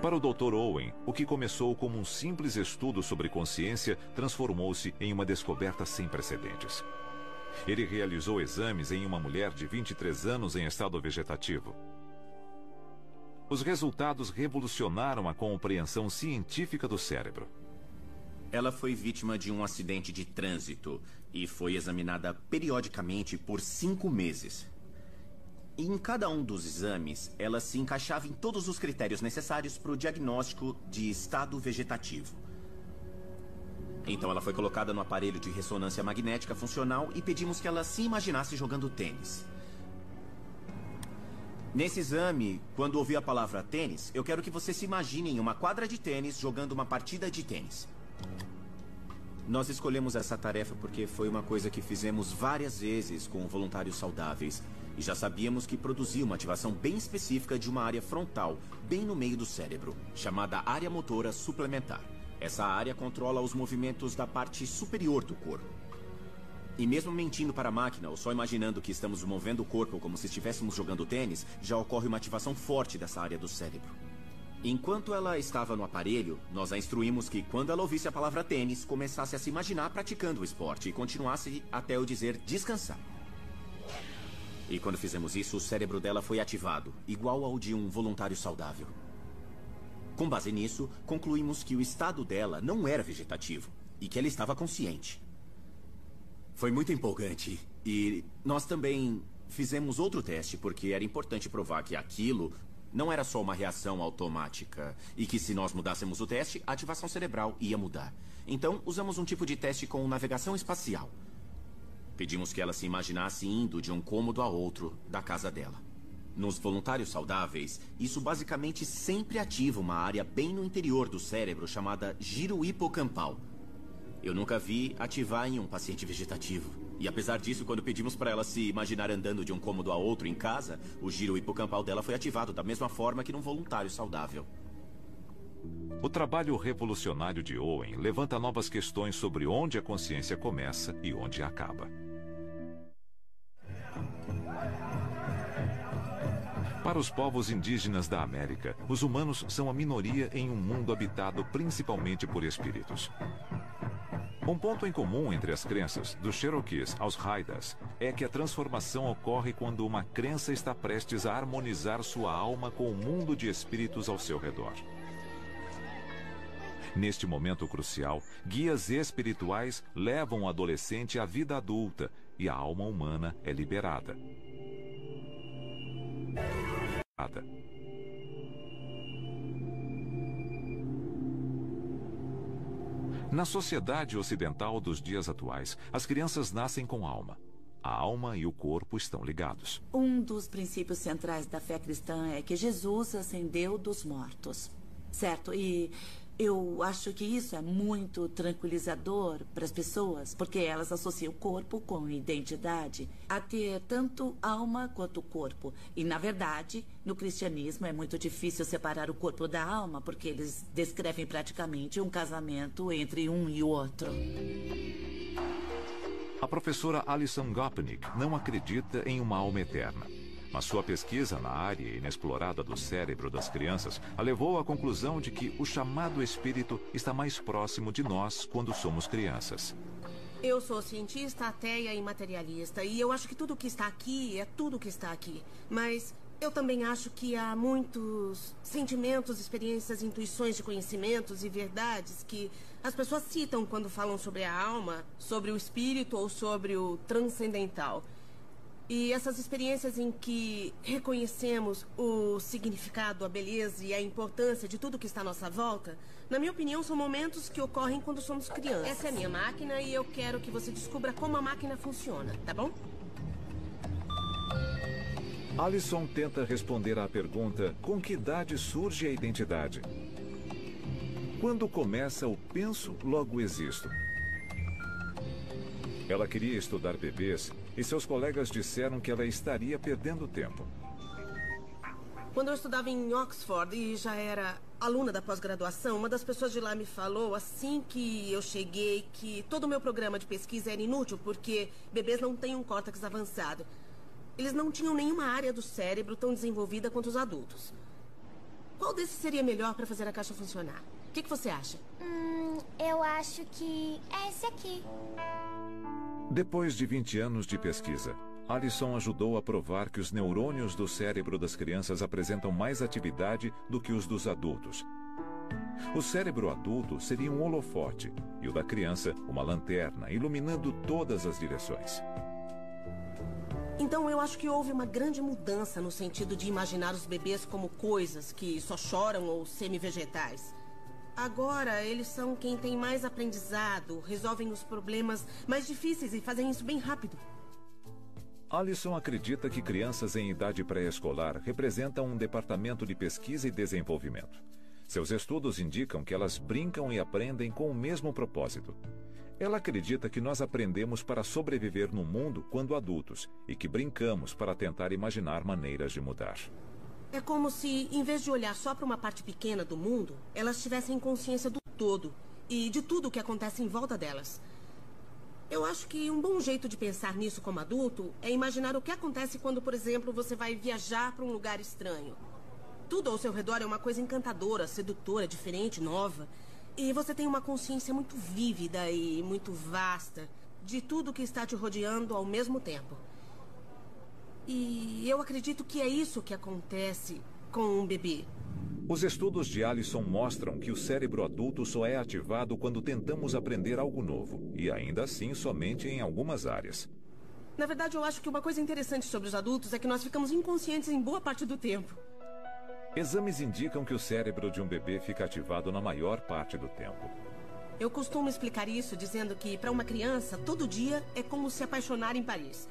Para o Dr. Owen, o que começou como um simples estudo sobre consciência transformou-se em uma descoberta sem precedentes. Ele realizou exames em uma mulher de 23 anos em estado vegetativo. Os resultados revolucionaram a compreensão científica do cérebro. Ela foi vítima de um acidente de trânsito e foi examinada periodicamente por 5 meses. E em cada um dos exames, ela se encaixava em todos os critérios necessários para o diagnóstico de estado vegetativo. Então ela foi colocada no aparelho de ressonância magnética funcional e pedimos que ela se imaginasse jogando tênis. Nesse exame, quando ouvir a palavra tênis, eu quero que você se imagine em uma quadra de tênis jogando uma partida de tênis. Nós escolhemos essa tarefa porque foi uma coisa que fizemos várias vezes com voluntários saudáveis. E já sabíamos que produzia uma ativação bem específica de uma área frontal, bem no meio do cérebro, chamada área motora suplementar. Essa área controla os movimentos da parte superior do corpo. E mesmo mentindo para a máquina, ou só imaginando que estamos movendo o corpo como se estivéssemos jogando tênis, já ocorre uma ativação forte dessa área do cérebro. Enquanto ela estava no aparelho, nós a instruímos que, quando ela ouvisse a palavra tênis, começasse a se imaginar praticando o esporte e continuasse até eu dizer descansar. E quando fizemos isso, o cérebro dela foi ativado, igual ao de um voluntário saudável. Com base nisso, concluímos que o estado dela não era vegetativo e que ela estava consciente. Foi muito empolgante. E nós também fizemos outro teste porque era importante provar que aquilo não era só uma reação automática e que se nós mudássemos o teste, a ativação cerebral ia mudar. Então, usamos um tipo de teste com navegação espacial. Pedimos que ela se imaginasse indo de um cômodo a outro da casa dela. Nos voluntários saudáveis, isso basicamente sempre ativa uma área bem no interior do cérebro chamada giro hipocampal. Eu nunca vi ativar em um paciente vegetativo. E apesar disso, quando pedimos para ela se imaginar andando de um cômodo a outro em casa, o giro hipocampal dela foi ativado da mesma forma que num voluntário saudável. O trabalho revolucionário de Owen levanta novas questões sobre onde a consciência começa e onde acaba. Para os povos indígenas da América, os humanos são a minoria em um mundo habitado principalmente por espíritos. Um ponto em comum entre as crenças dos Cherokees aos Haidas é que a transformação ocorre quando uma crença está prestes a harmonizar sua alma com o mundo de espíritos ao seu redor. Neste momento crucial, guias espirituais levam o adolescente à vida adulta e a alma humana é liberada. Na sociedade ocidental dos dias atuais, as crianças nascem com alma. A alma e o corpo estão ligados. Um dos princípios centrais da fé cristã é que Jesus ascendeu dos mortos, certo? E eu acho que isso é muito tranquilizador para as pessoas, porque elas associam o corpo com identidade, a ter tanto alma quanto corpo. E, na verdade, no cristianismo é muito difícil separar o corpo da alma, porque eles descrevem praticamente um casamento entre um e o outro. A professora Alison Gopnik não acredita em uma alma eterna. Mas sua pesquisa na área inexplorada do cérebro das crianças a levou à conclusão de que o chamado espírito está mais próximo de nós quando somos crianças. Eu sou cientista, ateia e materialista, e eu acho que tudo que está aqui é tudo que está aqui. Mas eu também acho que há muitos sentimentos, experiências, intuições de conhecimentos e verdades que as pessoas citam quando falam sobre a alma, sobre o espírito ou sobre o transcendental. E essas experiências em que reconhecemos o significado, a beleza e a importância de tudo que está à nossa volta, na minha opinião, são momentos que ocorrem quando somos crianças. Essa é a minha máquina e eu quero que você descubra como a máquina funciona, tá bom? Alison tenta responder à pergunta: com que idade surge a identidade? Quando começa o penso, logo existo. Ela queria estudar bebês e seus colegas disseram que ela estaria perdendo tempo. Quando eu estudava em Oxford e já era aluna da pós-graduação, uma das pessoas de lá me falou, assim que eu cheguei, que todo o meu programa de pesquisa era inútil porque bebês não têm um córtex avançado. Eles não tinham nenhuma área do cérebro tão desenvolvida quanto os adultos. Qual desses seria melhor para fazer a caixa funcionar? O que você acha? Eu acho que é esse aqui. Depois de 20 anos de pesquisa, Alison ajudou a provar que os neurônios do cérebro das crianças apresentam mais atividade do que os dos adultos. O cérebro adulto seria um holofote e o da criança uma lanterna, iluminando todas as direções. Então eu acho que houve uma grande mudança no sentido de imaginar os bebês como coisas que só choram ou semi-vegetais. Agora, eles são quem tem mais aprendizado, resolvem os problemas mais difíceis e fazem isso bem rápido. Alison acredita que crianças em idade pré-escolar representam um departamento de pesquisa e desenvolvimento. Seus estudos indicam que elas brincam e aprendem com o mesmo propósito. Ela acredita que nós aprendemos para sobreviver no mundo quando adultos e que brincamos para tentar imaginar maneiras de mudar. É como se, em vez de olhar só para uma parte pequena do mundo, elas tivessem consciência do todo e de tudo o que acontece em volta delas. Eu acho que um bom jeito de pensar nisso como adulto é imaginar o que acontece quando, por exemplo, você vai viajar para um lugar estranho. Tudo ao seu redor é uma coisa encantadora, sedutora, diferente, nova. E você tem uma consciência muito vívida e muito vasta de tudo que está te rodeando ao mesmo tempo. E eu acredito que é isso que acontece com um bebê. Os estudos de Allison mostram que o cérebro adulto só é ativado quando tentamos aprender algo novo, e ainda assim somente em algumas áreas. Na verdade, eu acho que uma coisa interessante sobre os adultos é que nós ficamos inconscientes em boa parte do tempo. Exames indicam que o cérebro de um bebê fica ativado na maior parte do tempo. Eu costumo explicar isso dizendo que, para uma criança, todo dia é como se apaixonar em Paris.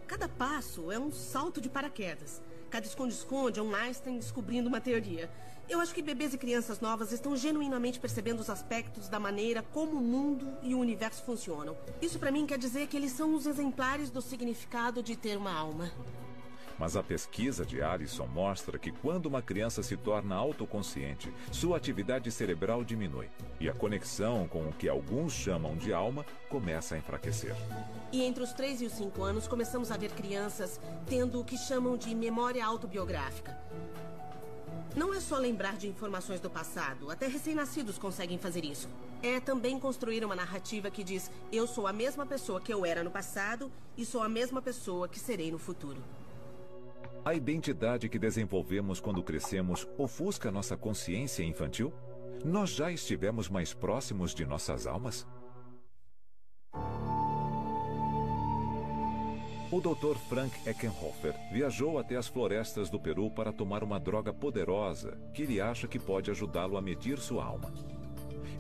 Cada passo é um salto de paraquedas. Cada esconde-esconde é um Einstein descobrindo uma teoria. Eu acho que bebês e crianças novas estão genuinamente percebendo os aspectos da maneira como o mundo e o universo funcionam. Isso, para mim, quer dizer que eles são os exemplares do significado de ter uma alma. Mas a pesquisa de Allison mostra que quando uma criança se torna autoconsciente, sua atividade cerebral diminui e a conexão com o que alguns chamam de alma começa a enfraquecer. E entre os 3 e os 5 anos, começamos a ver crianças tendo o que chamam de memória autobiográfica. Não é só lembrar de informações do passado, até recém-nascidos conseguem fazer isso. É também construir uma narrativa que diz: eu sou a mesma pessoa que eu era no passado e sou a mesma pessoa que serei no futuro. A identidade que desenvolvemos quando crescemos ofusca nossa consciência infantil? Nós já estivemos mais próximos de nossas almas? O Dr. Frank Eckenhofer viajou até as florestas do Peru para tomar uma droga poderosa que ele acha que pode ajudá-lo a medir sua alma.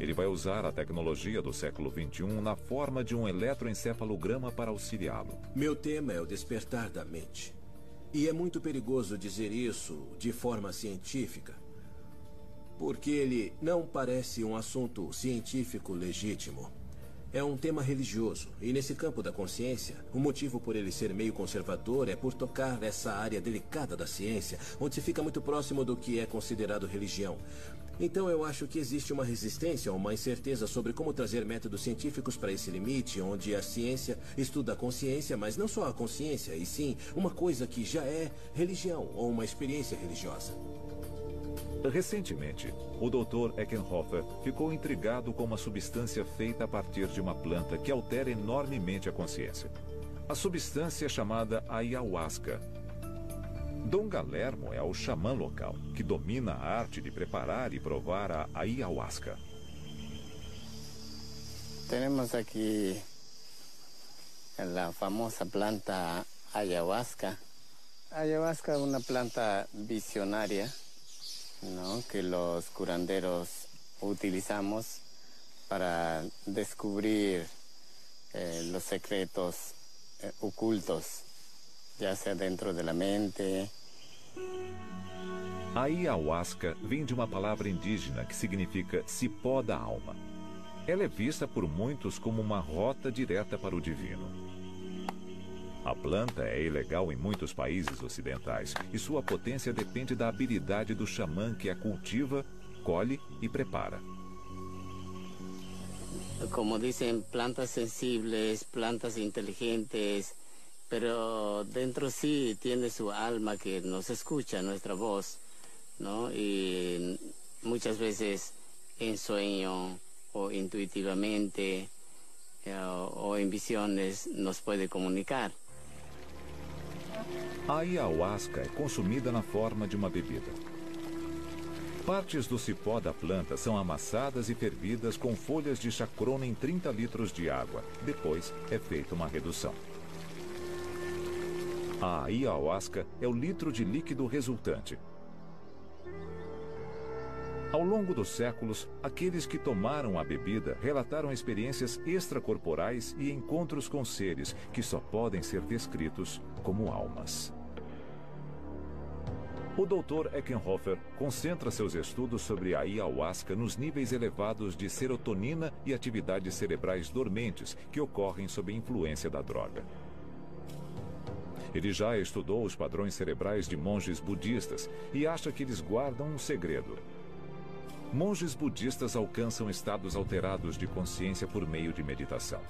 Ele vai usar a tecnologia do século XXI na forma de um eletroencefalograma para auxiliá-lo. Meu tema é o despertar da mente. E é muito perigoso dizer isso de forma científica, porque ele não parece um assunto científico legítimo. É um tema religioso, e nesse campo da consciência, o motivo por ele ser meio conservador é por tocar essa área delicada da ciência, onde se fica muito próximo do que é considerado religião. Então eu acho que existe uma resistência, uma incerteza sobre como trazer métodos científicos para esse limite, onde a ciência estuda a consciência, mas não só a consciência, e sim uma coisa que já é religião ou uma experiência religiosa. Recentemente, o Dr. Eckenhofer ficou intrigado com uma substância feita a partir de uma planta que altera enormemente a consciência. A substância é chamada ayahuasca. Dom Galermo é o xamã local, que domina a arte de preparar e provar a ayahuasca. Temos aqui a famosa planta ayahuasca. Ayahuasca é uma planta visionária, ¿no?, que los curanderos utilizamos para descubrir los secretos ocultos, ya sea dentro de la mente. A ayahuasca vem de uma palavra indígena que significa cipó da alma. Ela é vista por muitos como uma rota direta para o divino. A planta é ilegal em muitos países ocidentais e sua potência depende da habilidade do xamã que a cultiva, colhe e prepara. Como dicen, plantas sensibles, plantas inteligentes, pero dentro sí tiene su alma que nos escucha, nuestra voz, ¿no? Y muchas veces en sueño o intuitivamente o en visiones nos puede comunicar. A ayahuasca é consumida na forma de uma bebida. Partes do cipó da planta são amassadas e fervidas com folhas de chacrona em 30 litros de água. Depois é feita uma redução. A ayahuasca é o litro de líquido resultante. Ao longo dos séculos, aqueles que tomaram a bebida relataram experiências extracorporais e encontros com seres que só podem ser descritos como almas. O Dr. Eckenhofer concentra seus estudos sobre a ayahuasca nos níveis elevados de serotonina e atividades cerebrais dormentes que ocorrem sob a influência da droga. Ele já estudou os padrões cerebrais de monges budistas e acha que eles guardam um segredo. Monges budistas alcançam estados alterados de consciência por meio de meditação.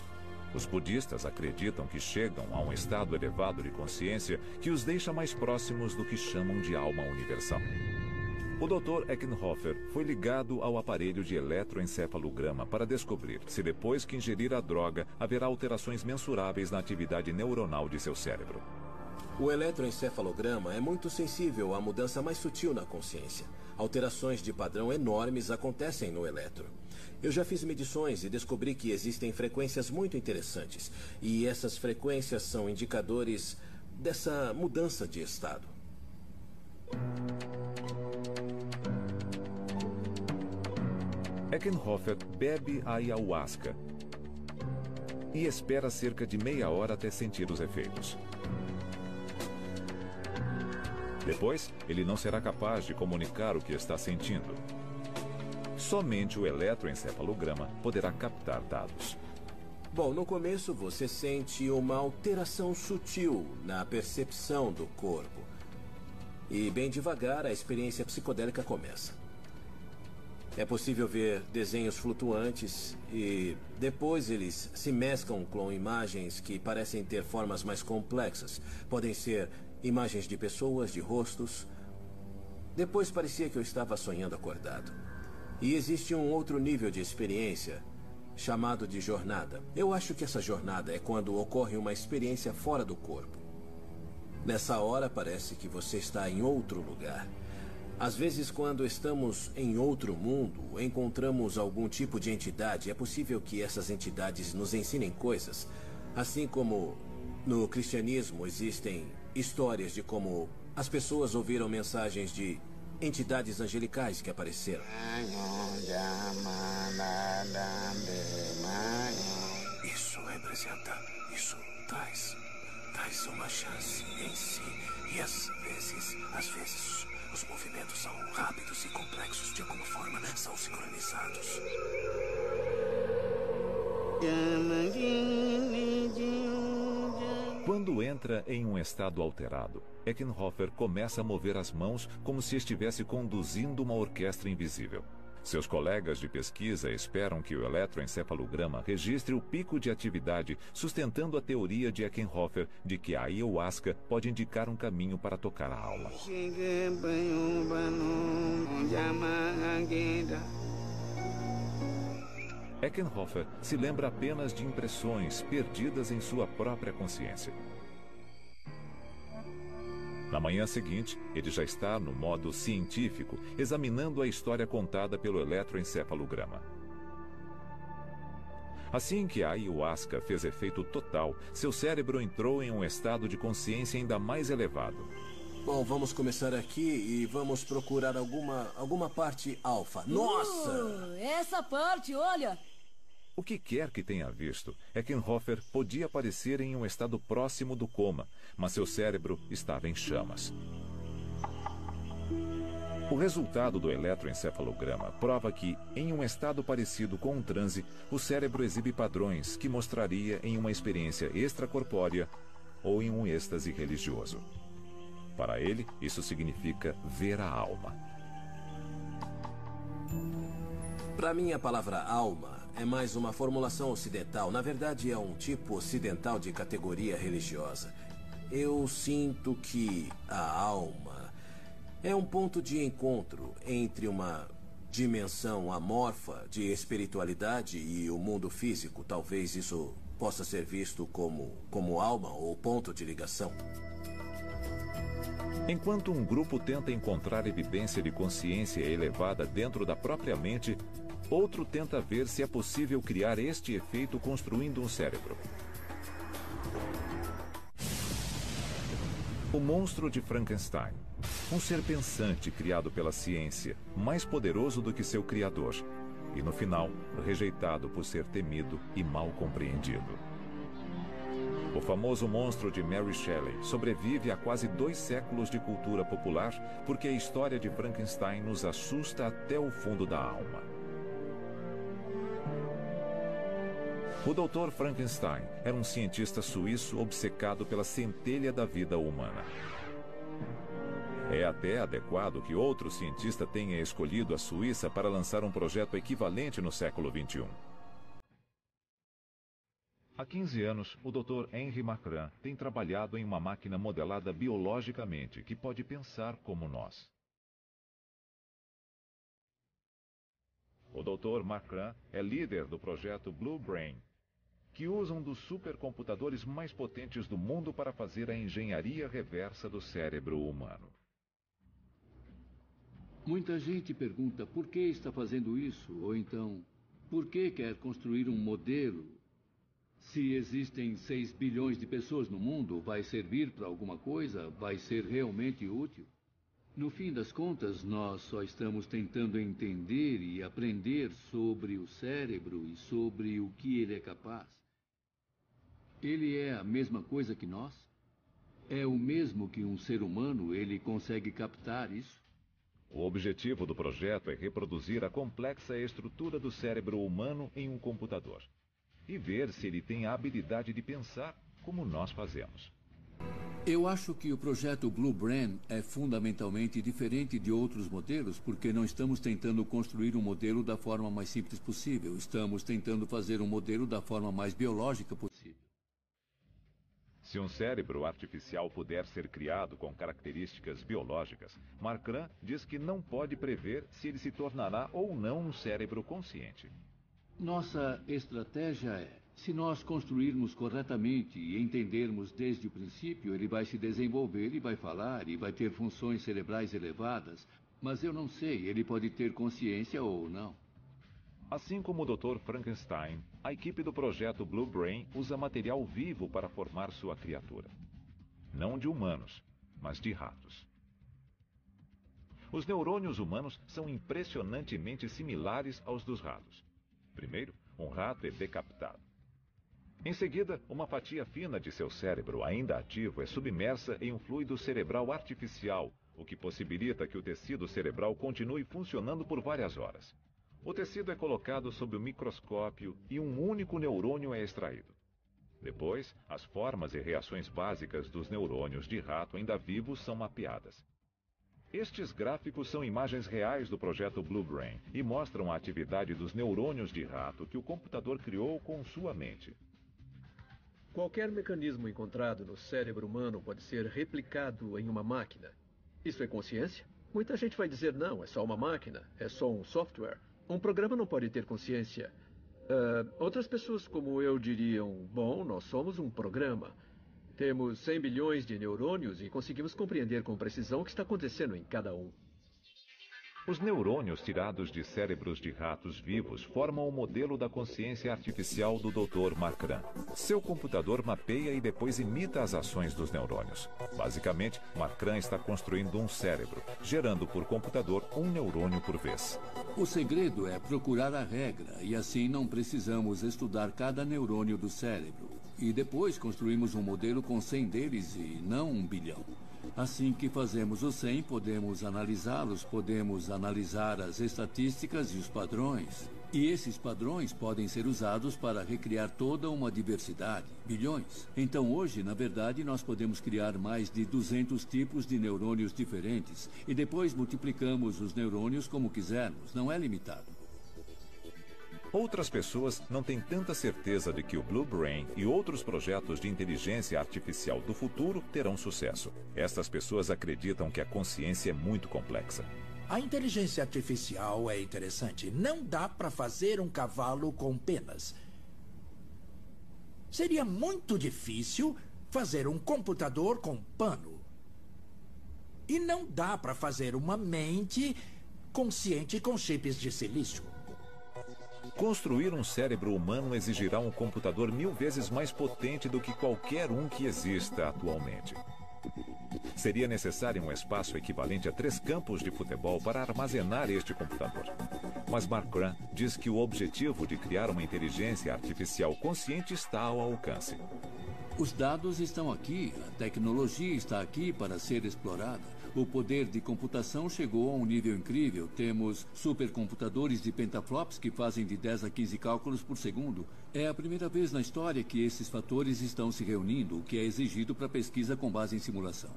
Os budistas acreditam que chegam a um estado elevado de consciência que os deixa mais próximos do que chamam de alma universal. O Dr. Eckenhofer foi ligado ao aparelho de eletroencefalograma para descobrir se depois que ingerir a droga haverá alterações mensuráveis na atividade neuronal de seu cérebro. O eletroencefalograma é muito sensível à mudança mais sutil na consciência. Alterações de padrão enormes acontecem no eletro. Eu já fiz medições e descobri que existem frequências muito interessantes. E essas frequências são indicadores dessa mudança de estado. Eckenhofer bebe a ayahuasca e espera cerca de meia hora até sentir os efeitos. Depois, ele não será capaz de comunicar o que está sentindo. Somente o eletroencefalograma poderá captar dados. Bom, no começo você sente uma alteração sutil na percepção do corpo. E bem devagar a experiência psicodélica começa. É possível ver desenhos flutuantes e depois eles se mesclam com imagens que parecem ter formas mais complexas. Podem ser imagens de pessoas, de rostos. Depois parecia que eu estava sonhando acordado. E existe um outro nível de experiência chamado de jornada. Eu acho que essa jornada é quando ocorre uma experiência fora do corpo. Nessa hora parece que você está em outro lugar. Às vezes, quando estamos em outro mundo, encontramos algum tipo de entidade. É possível que essas entidades nos ensinem coisas. Assim como no cristianismo existem histórias de como as pessoas ouviram mensagens de entidades angelicais que apareceram. Isso representa, isso traz uma chance em si. E às vezes, os movimentos são rápidos e complexos, de alguma forma são sincronizados. Quando entra em um estado alterado, Eckenhofer começa a mover as mãos como se estivesse conduzindo uma orquestra invisível. Seus colegas de pesquisa esperam que o eletroencefalograma registre o pico de atividade, sustentando a teoria de Eckenhofer de que a ayahuasca pode indicar um caminho para tocar a alma. Eckenhofer se lembra apenas de impressões perdidas em sua própria consciência. Na manhã seguinte, ele já está no modo científico, examinando a história contada pelo eletroencefalograma. Assim que a ayahuasca fez efeito total, seu cérebro entrou em um estado de consciência ainda mais elevado. Bom, vamos começar aqui e vamos procurar alguma parte alfa. Nossa! Essa parte, olha! O que quer que tenha visto, Eckenhofer podia aparecer em um estado próximo do coma, mas seu cérebro estava em chamas. O resultado do eletroencefalograma prova que, em um estado parecido com um transe, o cérebro exibe padrões que mostraria em uma experiência extracorpórea ou em um êxtase religioso. Para ele, isso significa ver a alma. Para mim, a palavra alma é mais uma formulação ocidental. Na verdade, é um tipo ocidental de categoria religiosa. Eu sinto que a alma é um ponto de encontro entre uma dimensão amorfa de espiritualidade e o mundo físico. Talvez isso possa ser visto como alma ou ponto de ligação. Enquanto um grupo tenta encontrar evidência de consciência elevada dentro da própria mente, outro tenta ver se é possível criar este efeito construindo um cérebro. O monstro de Frankenstein. Um ser pensante criado pela ciência, mais poderoso do que seu criador. E no final, rejeitado por ser temido e mal compreendido. O famoso monstro de Mary Shelley sobrevive a quase 2 séculos de cultura popular porque a história de Frankenstein nos assusta até o fundo da alma. O Dr. Frankenstein era um cientista suíço obcecado pela centelha da vida humana. É até adequado que outro cientista tenha escolhido a Suíça para lançar um projeto equivalente no século XXI. Há 15 anos, o Dr. Henry Marcran tem trabalhado em uma máquina modelada biologicamente que pode pensar como nós. O Dr. Marcran é líder do projeto Blue Brain, que usa um dos supercomputadores mais potentes do mundo para fazer a engenharia reversa do cérebro humano. Muita gente pergunta por que está fazendo isso, ou então, por que quer construir um modelo? Se existem 6 bilhões de pessoas no mundo, vai servir para alguma coisa? Vai ser realmente útil? No fim das contas, nós só estamos tentando entender e aprender sobre o cérebro e sobre o que ele é capaz. Ele é a mesma coisa que nós? É o mesmo que um ser humano? Ele consegue captar isso? O objetivo do projeto é reproduzir a complexa estrutura do cérebro humano em um computador e ver se ele tem a habilidade de pensar como nós fazemos. Eu acho que o projeto Blue Brain é fundamentalmente diferente de outros modelos porque não estamos tentando construir um modelo da forma mais simples possível. Estamos tentando fazer um modelo da forma mais biológica possível. Se um cérebro artificial puder ser criado com características biológicas, Marcran diz que não pode prever se ele se tornará ou não um cérebro consciente. Nossa estratégia é, se nós construirmos corretamente e entendermos desde o princípio, ele vai se desenvolver e vai falar e vai ter funções cerebrais elevadas, mas eu não sei, ele pode ter consciência ou não. Assim como o Dr. Frankenstein, a equipe do projeto Blue Brain usa material vivo para formar sua criatura. Não de humanos, mas de ratos. Os neurônios humanos são impressionantemente similares aos dos ratos. Primeiro, um rato é decapitado. Em seguida, uma fatia fina de seu cérebro, ainda ativo, é submersa em um fluido cerebral artificial, o que possibilita que o tecido cerebral continue funcionando por várias horas. O tecido é colocado sob o microscópio e um único neurônio é extraído. Depois, as formas e reações básicas dos neurônios de rato ainda vivos são mapeadas. Estes gráficos são imagens reais do projeto Blue Brain e mostram a atividade dos neurônios de rato que o computador criou com sua mente. Qualquer mecanismo encontrado no cérebro humano pode ser replicado em uma máquina. Isso é consciência? Muita gente vai dizer, não, é só uma máquina, é só um software. Um programa não pode ter consciência. Outras pessoas como eu diriam, bom, nós somos um programa. Temos 100 bilhões de neurônios e conseguimos compreender com precisão o que está acontecendo em cada um. Os neurônios tirados de cérebros de ratos vivos formam o modelo da consciência artificial do Dr. Marcran. Seu computador mapeia e depois imita as ações dos neurônios. Basicamente, Marcran está construindo um cérebro, gerando por computador um neurônio por vez. O segredo é procurar a regra, e assim não precisamos estudar cada neurônio do cérebro. E depois construímos um modelo com 100 deles e não 1 bilhão. Assim que fazemos os 100, podemos analisá-los, podemos analisar as estatísticas e os padrões. E esses padrões podem ser usados para recriar toda uma diversidade, bilhões. Então hoje, na verdade, nós podemos criar mais de 200 tipos de neurônios diferentes. E depois multiplicamos os neurônios como quisermos, não é limitado. Outras pessoas não têm tanta certeza de que o Blue Brain e outros projetos de inteligência artificial do futuro terão sucesso. Estas pessoas acreditam que a consciência é muito complexa. A inteligência artificial é interessante. Não dá para fazer um cavalo com penas. Seria muito difícil fazer um computador com pano. E não dá para fazer uma mente consciente com chips de silício. Construir um cérebro humano exigirá um computador 1000 vezes mais potente do que qualquer um que exista atualmente. Seria necessário um espaço equivalente a 3 campos de futebol para armazenar este computador. Mas Marcran diz que o objetivo de criar uma inteligência artificial consciente está ao alcance. Os dados estão aqui, a tecnologia está aqui para ser explorada. O poder de computação chegou a um nível incrível. Temos supercomputadores de petaflops que fazem de 10 a 15 cálculos por segundo. É a primeira vez na história que esses fatores estão se reunindo, o que é exigido para pesquisa com base em simulação.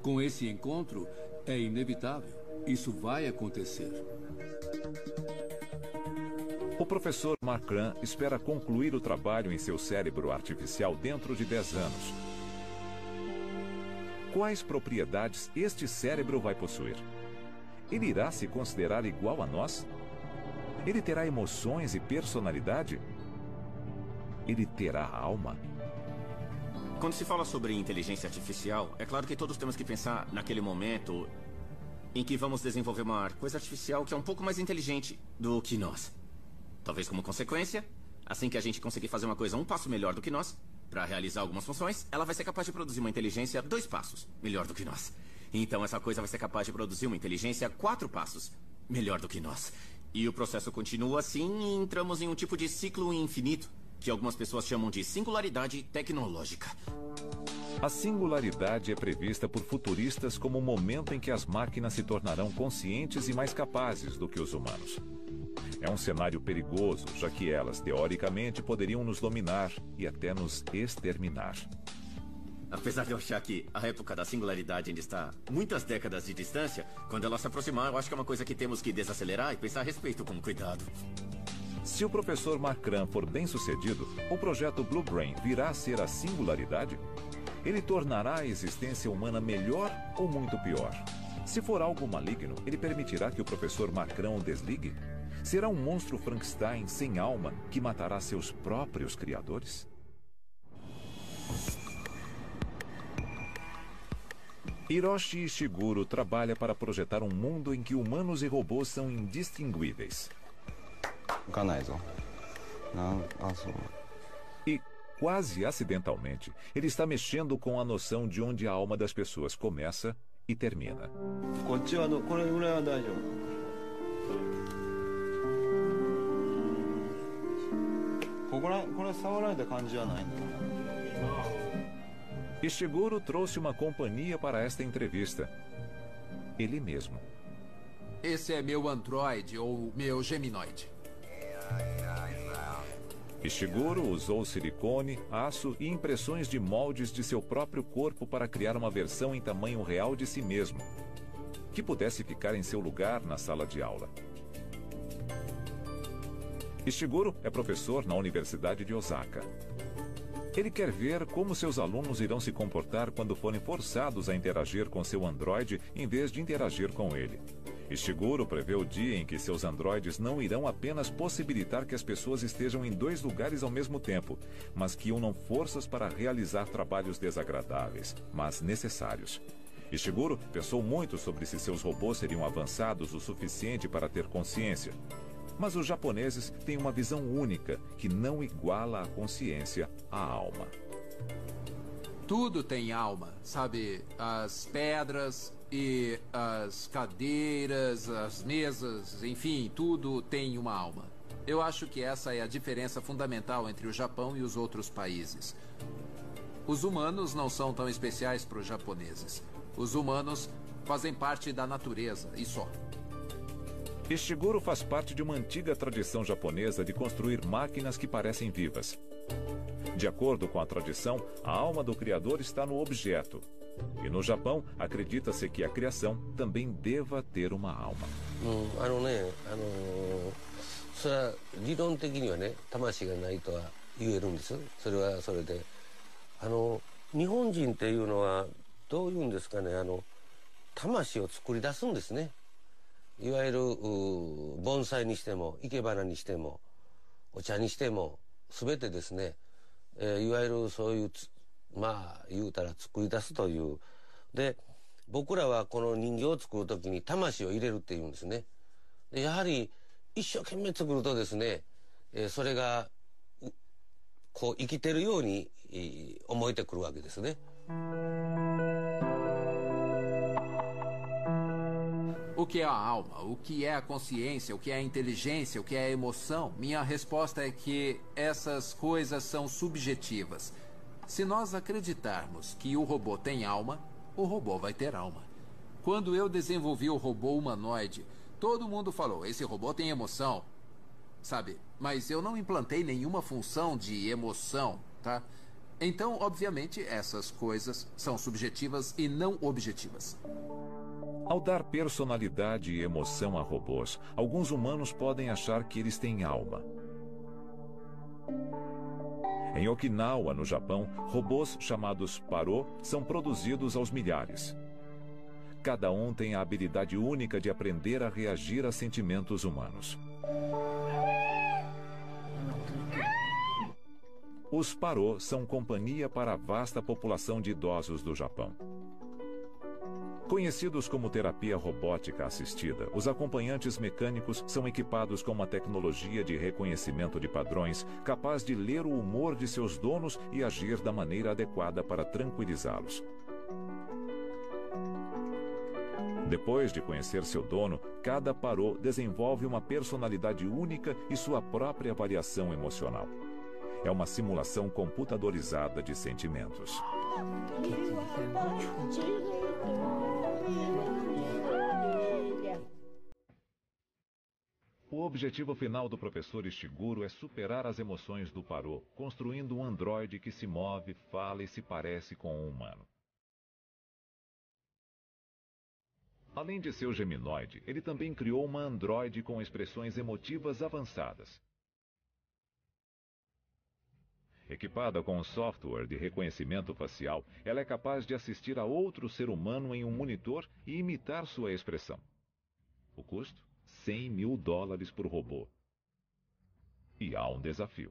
Com esse encontro, é inevitável. Isso vai acontecer. O professor Marcran espera concluir o trabalho em seu cérebro artificial dentro de 10 anos. Quais propriedades este cérebro vai possuir? Ele irá se considerar igual a nós? Ele terá emoções e personalidade? Ele terá alma? Quando se fala sobre inteligência artificial, é claro que todos temos que pensar naquele momento em que vamos desenvolver uma coisa artificial que é um pouco mais inteligente do que nós. Talvez como consequência, assim que a gente conseguir fazer uma coisa um passo melhor do que nós, para realizar algumas funções, ela vai ser capaz de produzir uma inteligência 2 passos melhor do que nós. Então essa coisa vai ser capaz de produzir uma inteligência 4 passos melhor do que nós. E o processo continua assim e entramos em um tipo de ciclo infinito, que algumas pessoas chamam de singularidade tecnológica. A singularidade é prevista por futuristas como o momento em que as máquinas se tornarão conscientes e mais capazes do que os humanos. É um cenário perigoso, já que elas, teoricamente, poderiam nos dominar e até nos exterminar. Apesar de eu achar que a época da singularidade ainda está muitas décadas de distância, quando ela se aproximar, eu acho que é uma coisa que temos que desacelerar e pensar a respeito com cuidado. Se o professor Marcran for bem sucedido, o projeto Blue Brain virá a ser a singularidade? Ele tornará a existência humana melhor ou muito pior? Se for algo maligno, ele permitirá que o professor Marcran o desligue? Será um monstro Frankenstein sem alma que matará seus próprios criadores? Hiroshi Ishiguro trabalha para projetar um mundo em que humanos e robôs são indistinguíveis. E, quase acidentalmente, ele está mexendo com a noção de onde a alma das pessoas começa e termina. Ishiguro trouxe uma companhia para esta entrevista. Ele mesmo. Esse é meu androide ou meu geminoide. Ishiguro usou silicone, aço e impressões de moldes de seu próprio corpo para criar uma versão em tamanho real de si mesmo, que pudesse ficar em seu lugar na sala de aula. Ishiguro é professor na Universidade de Osaka. Ele quer ver como seus alunos irão se comportar quando forem forçados a interagir com seu androide em vez de interagir com ele. Ishiguro prevê o dia em que seus androides não irão apenas possibilitar que as pessoas estejam em 2 lugares ao mesmo tempo, mas que unam forças para realizar trabalhos desagradáveis, mas necessários. Ishiguro pensou muito sobre se seus robôs seriam avançados o suficiente para ter consciência. Mas os japoneses têm uma visão única que não iguala a consciência à alma. Tudo tem alma, sabe? As pedras e as cadeiras, as mesas, enfim, tudo tem uma alma. Eu acho que essa é a diferença fundamental entre o Japão e os outros países. Os humanos não são tão especiais para os japoneses. Os humanos fazem parte da natureza e só. Ishiguro faz parte de uma antiga tradição japonesa de construir máquinas que parecem vivas. De acordo com a tradição, a alma do criador está no objeto. E no Japão, acredita-se que a criação também deva ter uma alma. それは理論的にはね、魂がないとは言えるんです。それはそれで、日本人っていうのはどういうんですかね、魂を作り出すんですね。いわゆる盆栽にしても生け花にしてもお茶にしても全てですね、いわゆるそういうまあ言うたら作り出すという。で僕らはこの人形を作る時に魂を入れるっていうんですね。でやはり一生懸命作るとですね、それがこう生きてるように思えてくるわけですね。O que é a alma? O que é a consciência? O que é a inteligência? O que é a emoção? Minha resposta é que essas coisas são subjetivas. Se nós acreditarmos que o robô tem alma, o robô vai ter alma. Quando eu desenvolvi o robô humanoide, todo mundo falou, esse robô tem emoção, sabe? Mas eu não implantei nenhuma função de emoção, tá? Então, obviamente, essas coisas são subjetivas e não objetivas. Ao dar personalidade e emoção a robôs, alguns humanos podem achar que eles têm alma. Em Okinawa, no Japão, robôs chamados Parô são produzidos aos milhares. Cada um tem a habilidade única de aprender a reagir a sentimentos humanos. Os Parô são companhia para a vasta população de idosos do Japão. Conhecidos como terapia robótica assistida, os acompanhantes mecânicos são equipados com uma tecnologia de reconhecimento de padrões capaz de ler o humor de seus donos e agir da maneira adequada para tranquilizá-los. Depois de conhecer seu dono, cada Parô desenvolve uma personalidade única e sua própria variação emocional. É uma simulação computadorizada de sentimentos. O objetivo final do professor Ishiguro é superar as emoções do Parô, construindo um androide que se move, fala e se parece com um humano. Além de seu geminoide, ele também criou uma androide com expressões emotivas avançadas. Equipada com um software de reconhecimento facial, ela é capaz de assistir a outro ser humano em um monitor e imitar sua expressão. O custo? $100 mil por robô. E há um desafio.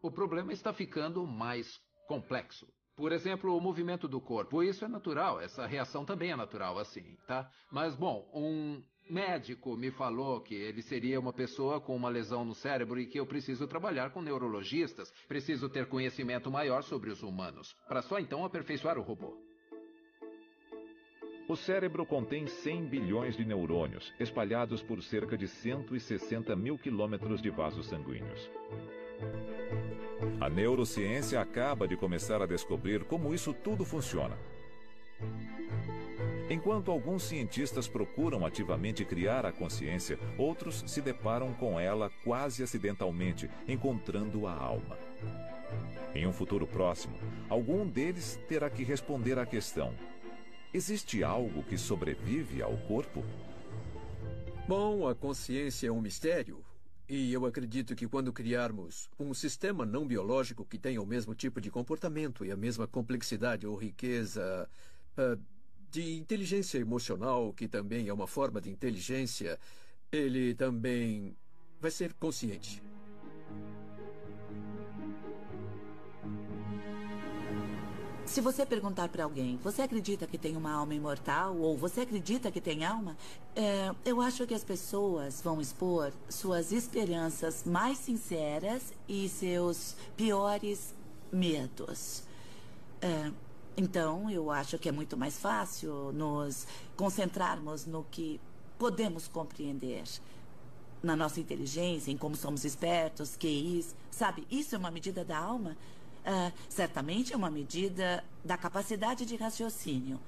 O problema está ficando mais complexo. Por exemplo, o movimento do corpo. Isso é natural, essa reação também é natural, assim, tá? Mas, bom, um médico me falou que ele seria uma pessoa com uma lesão no cérebro e que eu preciso trabalhar com neurologistas. Preciso ter conhecimento maior sobre os humanos, para só então aperfeiçoar o robô. O cérebro contém 100 bilhões de neurônios, espalhados por cerca de 160 mil quilômetros de vasos sanguíneos. A neurociência acaba de começar a descobrir como isso tudo funciona. Enquanto alguns cientistas procuram ativamente criar a consciência, outros se deparam com ela quase acidentalmente, encontrando a alma. Em um futuro próximo, algum deles terá que responder à questão: existe algo que sobrevive ao corpo? Bom, a consciência é um mistério. E eu acredito que quando criarmos um sistema não biológico que tenha o mesmo tipo de comportamento e a mesma complexidade ou riqueza de inteligência emocional, que também é uma forma de inteligência, ele também vai ser consciente. Se você perguntar para alguém, você acredita que tem uma alma imortal? Ou você acredita que tem alma? Eu acho que as pessoas vão expor suas esperanças mais sinceras e seus piores medos. Então, eu acho que é muito mais fácil nos concentrarmos no que podemos compreender. Na nossa inteligência, em como somos espertos, QIs. Sabe, isso é uma medida da alma? Certamente é uma medida da capacidade de raciocínio,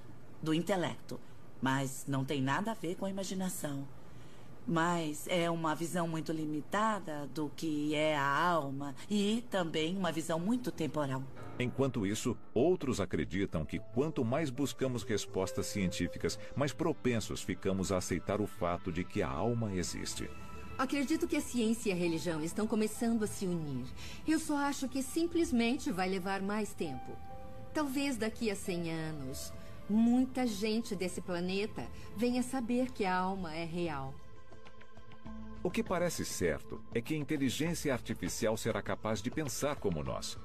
do intelecto, mas não tem nada a ver com a imaginação. Mas é uma visão muito limitada do que é a alma e também uma visão muito temporal. Enquanto isso, outros acreditam que quanto mais buscamos respostas científicas, mais propensos ficamos a aceitar o fato de que a alma existe. Acredito que a ciência e a religião estão começando a se unir. Eu só acho que simplesmente vai levar mais tempo. Talvez daqui a 100 anos, muita gente desse planeta venha saber que a alma é real. O que parece certo é que a inteligência artificial será capaz de pensar como nós.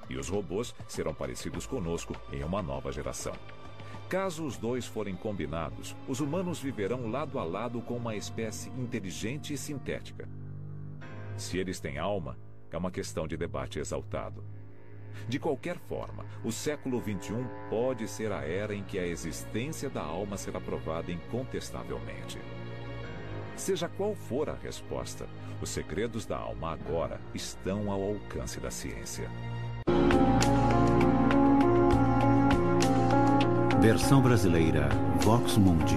E os robôs serão parecidos conosco em uma nova geração. Caso os dois forem combinados, os humanos viverão lado a lado com uma espécie inteligente e sintética. Se eles têm alma, é uma questão de debate exaltado. De qualquer forma, o século XXI pode ser a era em que a existência da alma será provada incontestavelmente. Seja qual for a resposta, os segredos da alma agora estão ao alcance da ciência. Versão brasileira Vox Mundi.